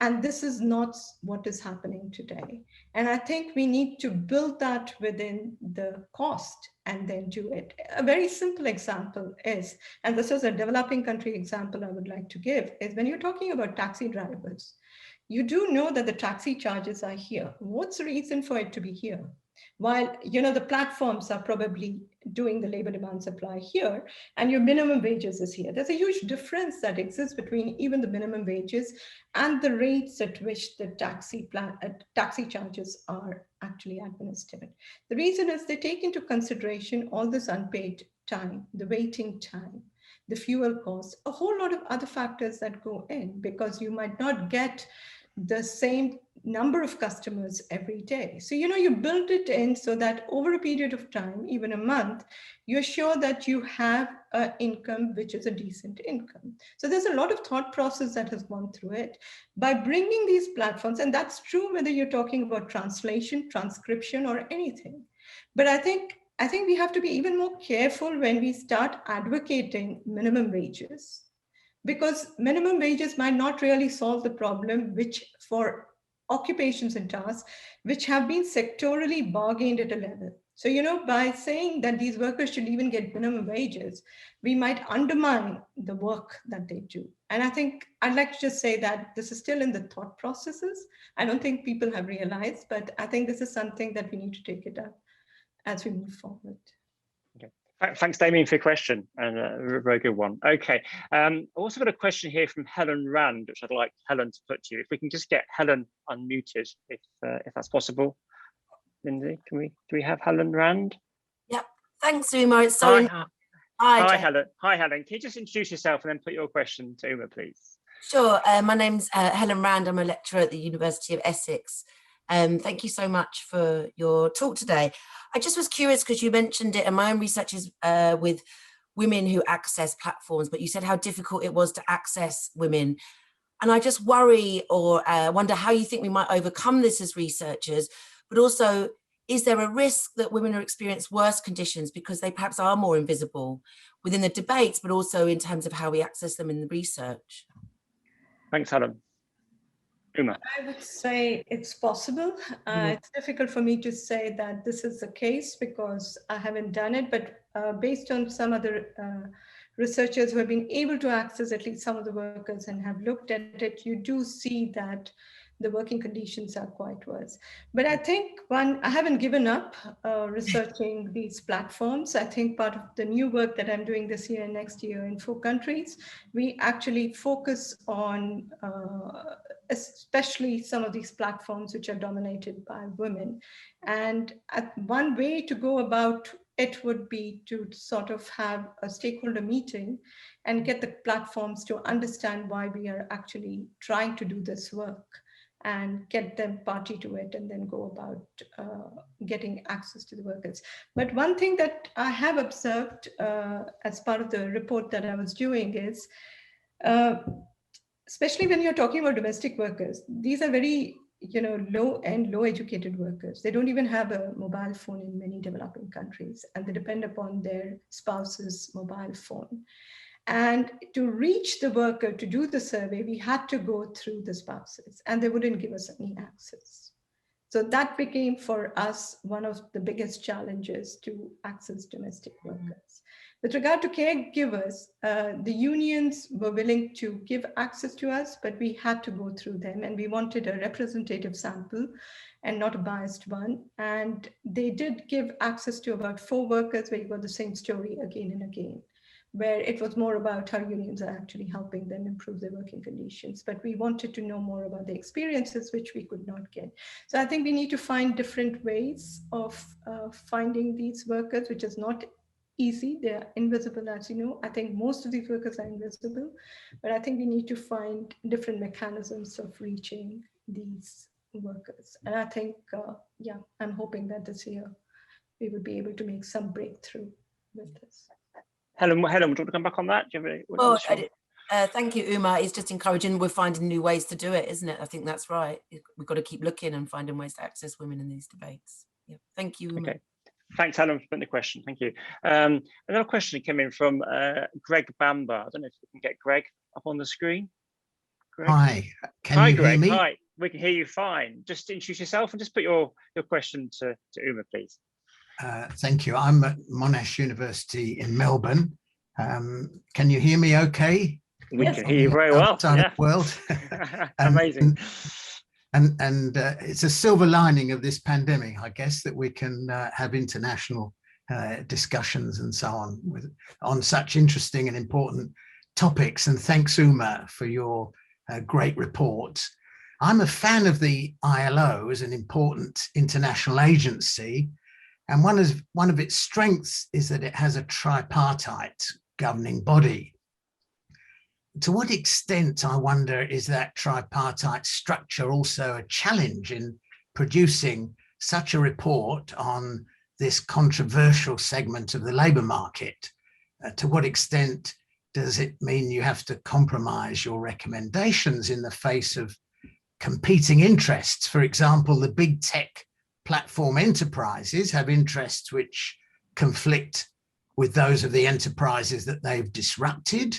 And this is not what is happening today. And I think we need to build that within the cost and then do it. A very simple example is, and this is a developing country example I would like to give, is when you're talking about taxi drivers, you do know that the taxi charges are here. What's the reason for it to be here? While, the platforms are probably doing the labor demand supply here, and your minimum wages is here. There's a huge difference that exists between even the minimum wages and the rates at which the taxi charges are actually administered. The reason is they take into consideration all this unpaid time, the waiting time, the fuel costs, a whole lot of other factors that go in, because you might not get the same number of customers every day. So, you build it in so that over a period of time, even a month, you're sure that you have an income which is a decent income. So there's a lot of thought process that has gone through it. By bringing these platforms, and that's true whether you're talking about translation, transcription, or anything. But I think we have to be even more careful when we start advocating minimum wages, because minimum wages might not really solve the problem, which for occupations and tasks which have been sectorally bargained at a level. So, by saying that these workers should even get minimum wages, we might undermine the work that they do. And I think I'd like to just say that this is still in the thought processes. I don't think people have realized, but I think this is something that we need to take it up as we move forward. Thanks, Damien, for your question, and a very good one. Okay, I also got a question here from Helen Rand, which I'd like Helen to put to you. If we can just get Helen unmuted, if that's possible. Lindsay, do we have Helen Rand? Yep. Thanks, Uma. Sorry. Hi, Helen. Hi, Helen. Can you just introduce yourself and then put your question to Uma, please? Sure. My name's Helen Rand. I'm a lecturer at the University of Essex. Thank you so much for your talk today. I just was curious because you mentioned it, and my own research is with women who access platforms, but you said how difficult it was to access women. And I just worry or wonder how you think we might overcome this as researchers, but also, is there a risk that women are experiencing worse conditions because they perhaps are more invisible within the debates, but also in terms of how we access them in the research? Thanks, Helen. Uma. I would say it's possible. It's difficult for me to say that this is the case because I haven't done it, but based on some other researchers who have been able to access at least some of the workers and have looked at it, you do see that the working conditions are quite worse. But I think I haven't given up researching these platforms. I think part of the new work that I'm doing this year and next year in 4 countries, we actually focus on especially some of these platforms which are dominated by women. And one way to go about it would be to sort of have a stakeholder meeting and get the platforms to understand why we are actually trying to do this work and get them party to it and then go about getting access to the workers. But one thing that I have observed as part of the report that I was doing is, especially when you're talking about domestic workers, these are very low-end, low-educated workers. They don't even have a mobile phone in many developing countries, and they depend upon their spouse's mobile phone. And to reach the worker to do the survey, we had to go through the spouses, and they wouldn't give us any access. So that became for us one of the biggest challenges to access domestic workers. With regard to caregivers, the unions were willing to give access to us, but we had to go through them, and we wanted a representative sample and not a biased one. And they did give access to about 4 workers where you got the same story again and again, where it was more about how unions are actually helping them improve their working conditions. But we wanted to know more about the experiences, which we could not get. So I think we need to find different ways of finding these workers, which is not easy. They are invisible, as you know. I think most of these workers are invisible, but I think we need to find different mechanisms of reaching these workers. And I think, I'm hoping that this year we will be able to make some breakthrough with this. Helen, would you want to come back on that? Do you have any, thank you, Uma. It's just encouraging. We're finding new ways to do it, isn't it? I think that's right. We've got to keep looking and finding ways to access women in these debates. Yeah. Thank you, Uma. Okay. Thanks, Helen, for putting the question. Thank you. Another question came in from Greg Bamber. I don't know if we can get Greg up on the screen. Greg? Hi, can you hear me? Hi, we can hear you fine. Just introduce yourself and just put your question to Uma, please. Thank you. I'm at Monash University in Melbourne. Can you hear me okay? We can hear you very well. Yeah. World. Amazing. And it's a silver lining of this pandemic, I guess, that we can have international discussions and so on on such interesting and important topics. And thanks, Uma, for your great report. I'm a fan of the ILO as an important international agency, and one of its strengths is that it has a tripartite governing body. To what extent, I wonder, is that tripartite structure also a challenge in producing such a report on this controversial segment of the labour market? To what extent does it mean you have to compromise your recommendations in the face of competing interests? For example, the big tech platform enterprises have interests which conflict with those of the enterprises that they've disrupted.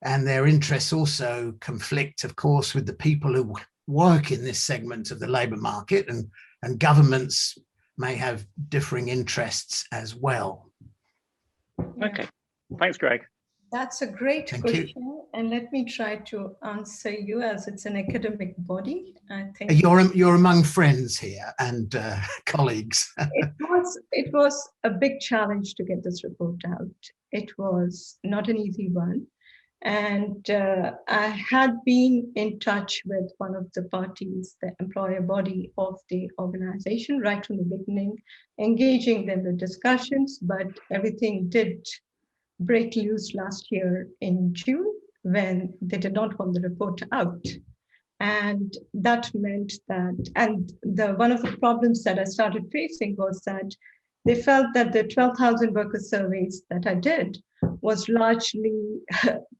And their interests also conflict, of course, with the people who work in this segment of the labour market, and governments may have differing interests as well. Okay, thanks, Greg. That's a great Thank question. you. And let me try to answer you, as it's an academic body. I think You're among friends here and colleagues. it was a big challenge to get this report out. It was not an easy one. And I had been in touch with one of the parties, the employer body of the organization, right from the beginning, engaging them in discussions, but everything did break loose last year in June when they did not want the report out. And that meant that, and one of the problems that I started facing was that they felt that the 12,000 worker surveys that I did was largely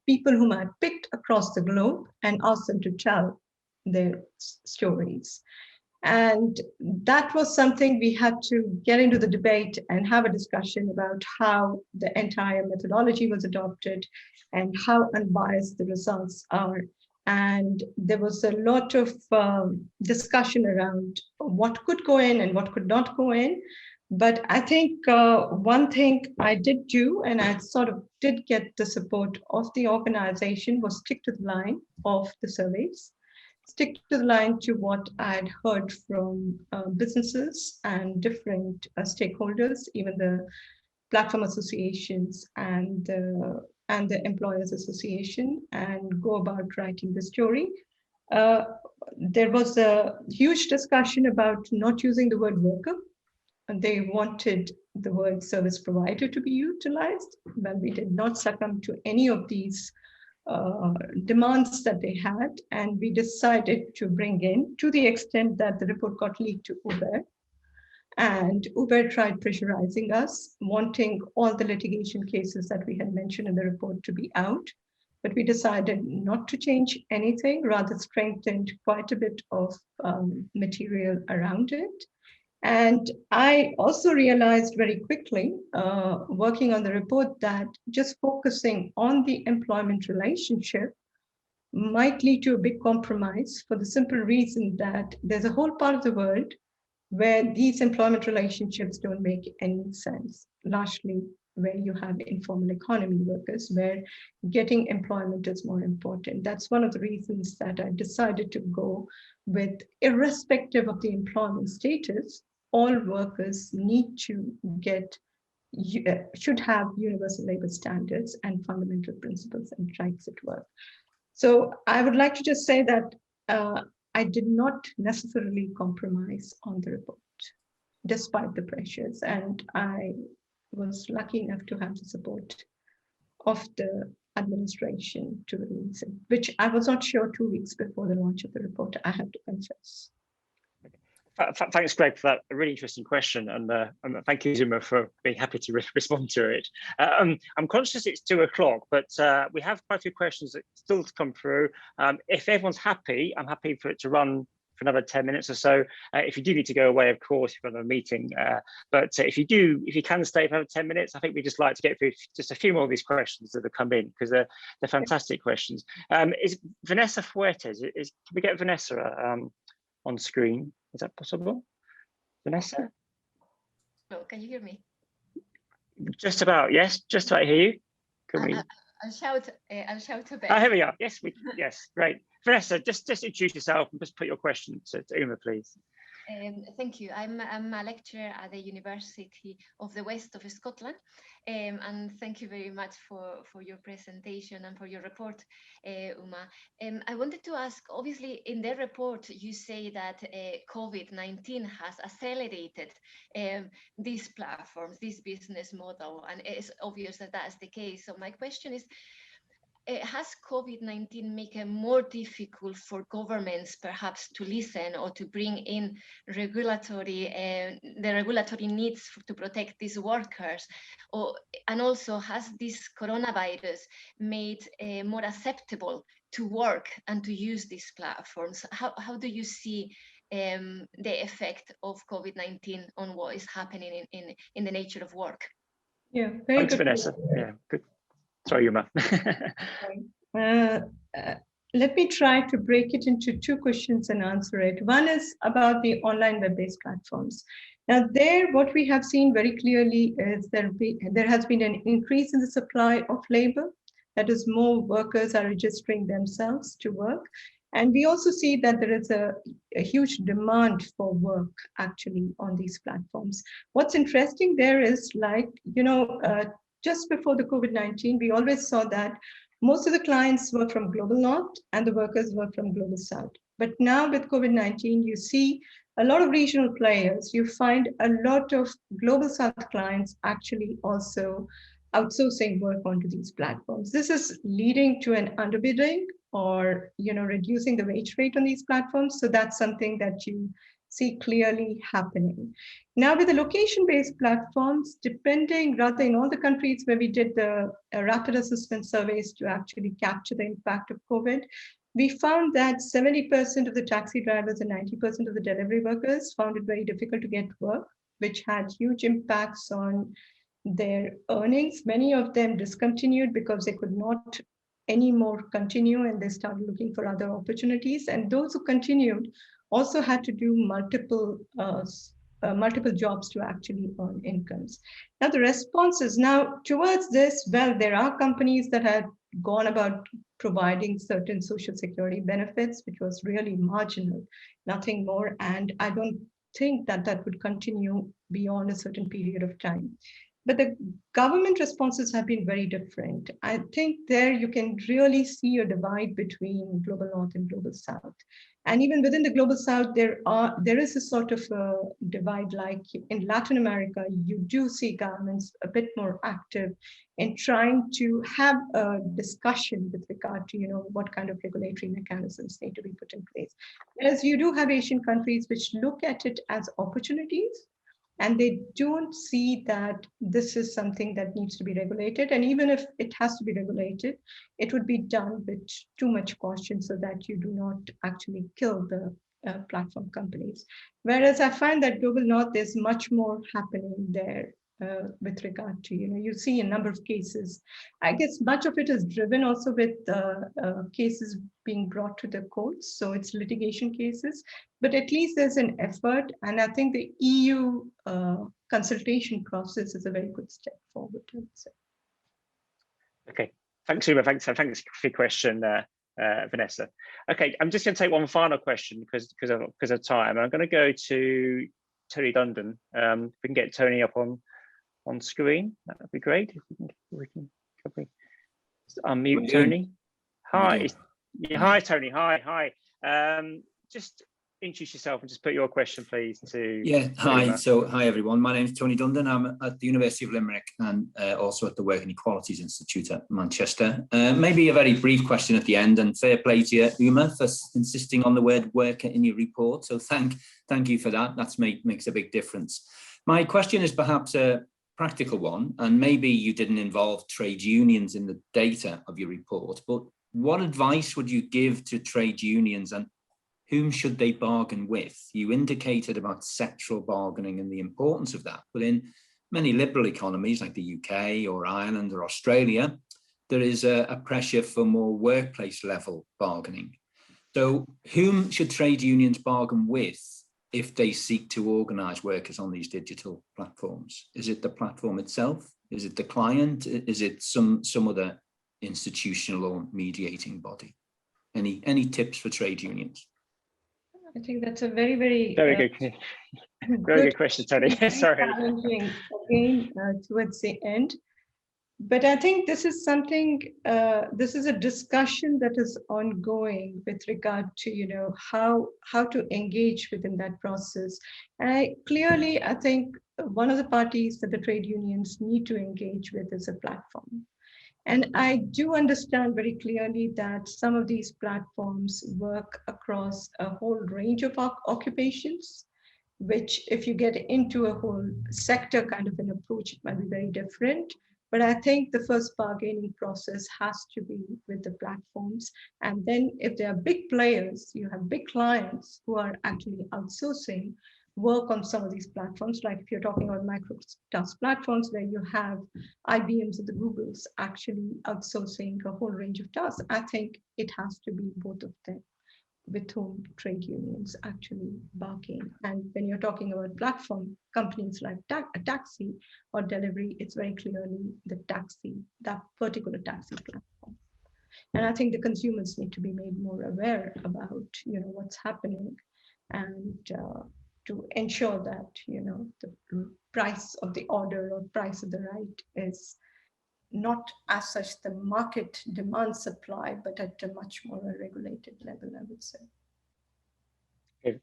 people whom I picked across the globe and asked them to tell their stories. And that was something we had to get into the debate and have a discussion about how the entire methodology was adopted and how unbiased the results are. And there was a lot of discussion around what could go in and what could not go in. But I think one thing I did do, and I sort of did get the support of the organization, was stick to the line of the surveys, stick to the line to what I'd heard from businesses and different stakeholders, even the platform associations and the employers association, and go about writing the story. There was a huge discussion about not using the word worker. And they wanted the word service provider to be utilized. Well, we did not succumb to any of these demands that they had, and we decided to bring in, to the extent that the report got leaked to Uber, and Uber tried pressurizing us, wanting all the litigation cases that we had mentioned in the report to be out. But we decided not to change anything, rather strengthened quite a bit of material around it. And I also realized very quickly, working on the report, that just focusing on the employment relationship might lead to a big compromise, for the simple reason that there's a whole part of the world where these employment relationships don't make any sense, largely where you have informal economy workers, where getting employment is more important. That's one of the reasons that I decided to go with, irrespective of the employment status, all workers need to should have universal labor standards and fundamental principles and rights at work. So I would like to just say that I did not necessarily compromise on the report, despite the pressures. And I was lucky enough to have the support of the administration to release it, which I was not sure 2 weeks before the launch of the report, I have to confess. Thanks, Greg, for that really interesting question, and thank you, Zuma, for being happy to respond to it. I'm conscious it's 2 o'clock, but we have quite a few questions that still to come through. If everyone's happy, I'm happy for it to run for another 10 minutes or so. If you do need to go away, of course, you've got a meeting. But if you can stay for another 10 minutes, I think we'd just like to get through just a few more of these questions that have come in, because they're fantastic questions. Is Vanessa Fuertes, can we get Vanessa on screen? Is that possible? Vanessa? Oh, can you hear me? Just about, yes, just about hear you. Can we? I'll shout a bit. Oh, here we are. Yes, yes, great. Vanessa, just introduce yourself and just put your question to Uma, please. Thank you. I'm a lecturer at the University of the West of Scotland, and thank you very much for your presentation and for your report, Uma. I wanted to ask, obviously in the report you say that COVID-19 has accelerated these platforms, this business model, and it's obvious that that's the case. So my question is, has COVID-19 make it more difficult for governments perhaps to listen or to bring in the regulatory needs to protect these workers? And also, has this coronavirus made more acceptable to work and to use these platforms? How do you see the effect of COVID-19 on what is happening in the nature of work? Yeah, very Thanks, good. Vanessa. Yeah, good. Sorry, Uma. Let me try to break it into two questions and answer it. One is about the online web-based platforms. Now there, what we have seen very clearly is there has been an increase in the supply of labor. That is, more workers are registering themselves to work. And we also see that there is a huge demand for work actually on these platforms. What's interesting there is, like, just before the COVID-19, we always saw that most of the clients were from Global North and the workers were from Global South. But now with COVID-19, you see a lot of regional players. You find a lot of Global South clients actually also outsourcing work onto these platforms. This is leading to an underbidding or reducing the wage rate on these platforms. So that's something that you see clearly happening. Now with the location-based platforms, depending rather in all the countries where we did the rapid assessment surveys to actually capture the impact of COVID, we found that 70% of the taxi drivers and 90% of the delivery workers found it very difficult to get work, which had huge impacts on their earnings. Many of them discontinued because they could not anymore continue and they started looking for other opportunities. And those who continued also had to do multiple jobs to actually earn incomes. Now the responses now towards this, well, there are companies that had gone about providing certain social security benefits, which was really marginal, nothing more. And I don't think that that would continue beyond a certain period of time. But the government responses have been very different. I think there you can really see a divide between Global North and Global South. And even within the Global South, there is a sort of a divide. Like in Latin America, you do see governments a bit more active in trying to have a discussion with regard to what kind of regulatory mechanisms need to be put in place. Whereas you do have Asian countries which look at it as opportunities, and they don't see that this is something that needs to be regulated. And even if it has to be regulated, it would be done with too much caution so that you do not actually kill the platform companies. Whereas I find that Global North, there's much more happening there with regard to, you see a number of cases. I guess much of it is driven also with cases being brought to the courts. So it's litigation cases, but at least there's an effort. And I think the EU consultation process is a very good step forward, I would say. Okay, thanks, Uma. Thanks for your question, Vanessa. Okay, I'm just going to take one final question because of time. I'm going to go to Tony Dundon. If we can get Tony up on screen, that would be great. If we can unmute Tony. Hi. Yeah, hi, Tony. Hi. Just introduce yourself and just put your question, please. Hi. So, hi everyone. My name is Tony Dundon. I'm at the University of Limerick and also at the Work and Equalities Institute at Manchester. Maybe a very brief question at the end, and fair play to you, Uma, for insisting on the word worker in your report. So thank you for that. That makes a big difference. My question is perhaps a practical one, and maybe you didn't involve trade unions in the data of your report, but what advice would you give to trade unions, and whom should they bargain with? You indicated about sectoral bargaining and the importance of that, but in many liberal economies like the UK or Ireland or Australia, there is a pressure for more workplace level bargaining. So whom should trade unions bargain with if they seek to organise workers on these digital platforms? Is it the platform itself? Is it the client? Is it some other institutional or mediating body? Any tips for trade unions? I think that's a very, very good. Very good question, Tony. Sorry. Challenging again towards the end. But I think this is something, this is a discussion that is ongoing with regard to, how to engage within that process. And clearly, I think one of the parties that the trade unions need to engage with is a platform. And I do understand very clearly that some of these platforms work across a whole range of occupations, which if you get into a whole sector kind of an approach, it might be very different. But I think the first bargaining process has to be with the platforms. And then if there are big players, you have big clients who are actually outsourcing work on some of these platforms, like if you're talking about micro-task platforms where you have IBMs and the Googles actually outsourcing a whole range of tasks. I think it has to be both of them with whom trade unions actually bargain. And when you're talking about platform companies like taxi or delivery, it's very clearly the taxi, that particular taxi platform. And I think the consumers need to be made more aware about what's happening, and to ensure that the price of the order or price of the ride is not as such the market demand supply, but at a much more regulated level, I would say. Okay.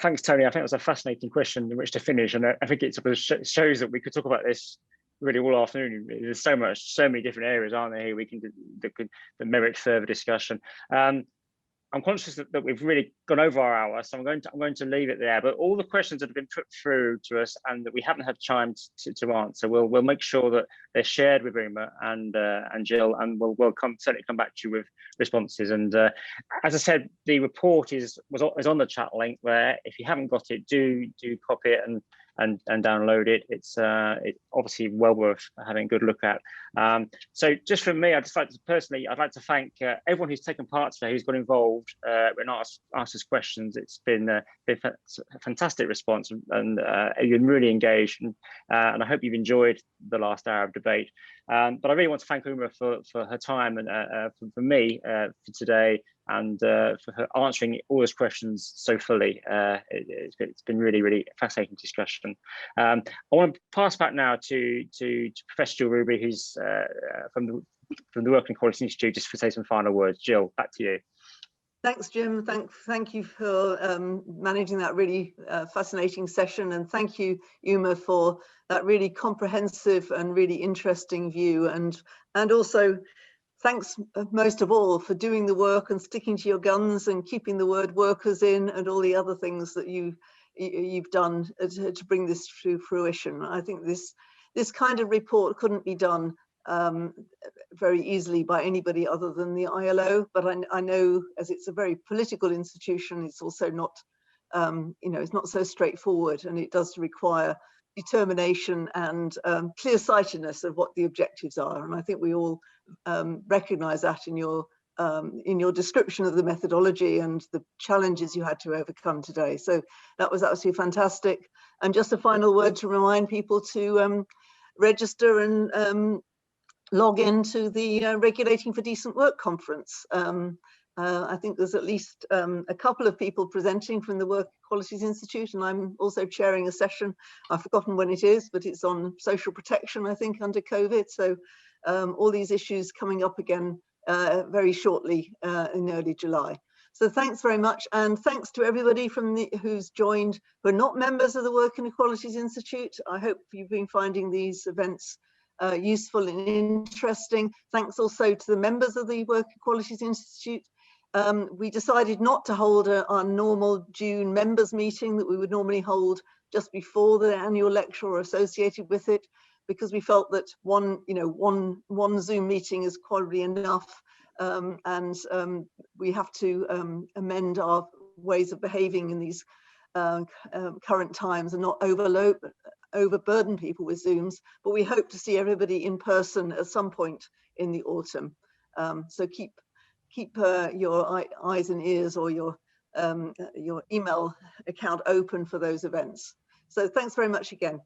Thanks, Tony. I think it was a fascinating question in which to finish, and I think it shows that we could talk about this really all afternoon. There's so many different areas, aren't there? Here we can that merit further discussion. I'm conscious that we've really gone over our hour, so I'm going to leave it there. But all the questions that have been put through to us and that we haven't had time to answer, we'll make sure that they're shared with Uma and Jill, and we'll certainly come back to you with responses. And as I said, the report is on the chat link, where if you haven't got it, do copy it and download it. It's obviously well worth having a good look at. So just from me, I'd like to thank everyone who's taken part today, who's got involved and asked us questions. It's been a fantastic response, and you've been really engaged, and I hope you've enjoyed the last hour of debate. But I really want to thank Uma for her time, and for me for today, and for her answering all those questions so fully. It's been really, really fascinating discussion. I want to pass back now to Professor Jill Ruby, who's from the Working Equalities Institute, just to say some final words. Jill, back to you. Thanks, Jim. Thank you for managing that really fascinating session, and thank you, Uma, for that really comprehensive and really interesting view, and also thanks most of all for doing the work and sticking to your guns and keeping the word workers in and all the other things that you've done to bring this to fruition. I think this kind of report couldn't be done very easily by anybody other than the ILO, but I know, as it's a very political institution, it's also not, it's not so straightforward, and it does require determination and clear-sightedness of what the objectives are. And I think we all recognize that in your description of the methodology and the challenges you had to overcome today. So that was absolutely fantastic. And just a final word to remind people to register and log into the Regulating for Decent Work conference. I think there's at least a couple of people presenting from the Work Equalities Institute, and I'm also chairing a session. I've forgotten when it is, but it's on social protection, I think, under COVID. So all these issues coming up again very shortly in early July. So thanks very much, and thanks to everybody who's joined, who are not members of the Work and Equalities Institute. I hope you've been finding these events useful and interesting. Thanks also to the members of the Work Equalities Institute. We decided not to hold our normal June members meeting that we would normally hold just before the annual lecture or associated with it, because we felt that one Zoom meeting is probably enough, and we have to amend our ways of behaving in these current times and not overburden people with Zooms. But we hope to see everybody in person at some point in the autumn. So keep your eyes and ears, or your email account open for those events. So thanks very much again.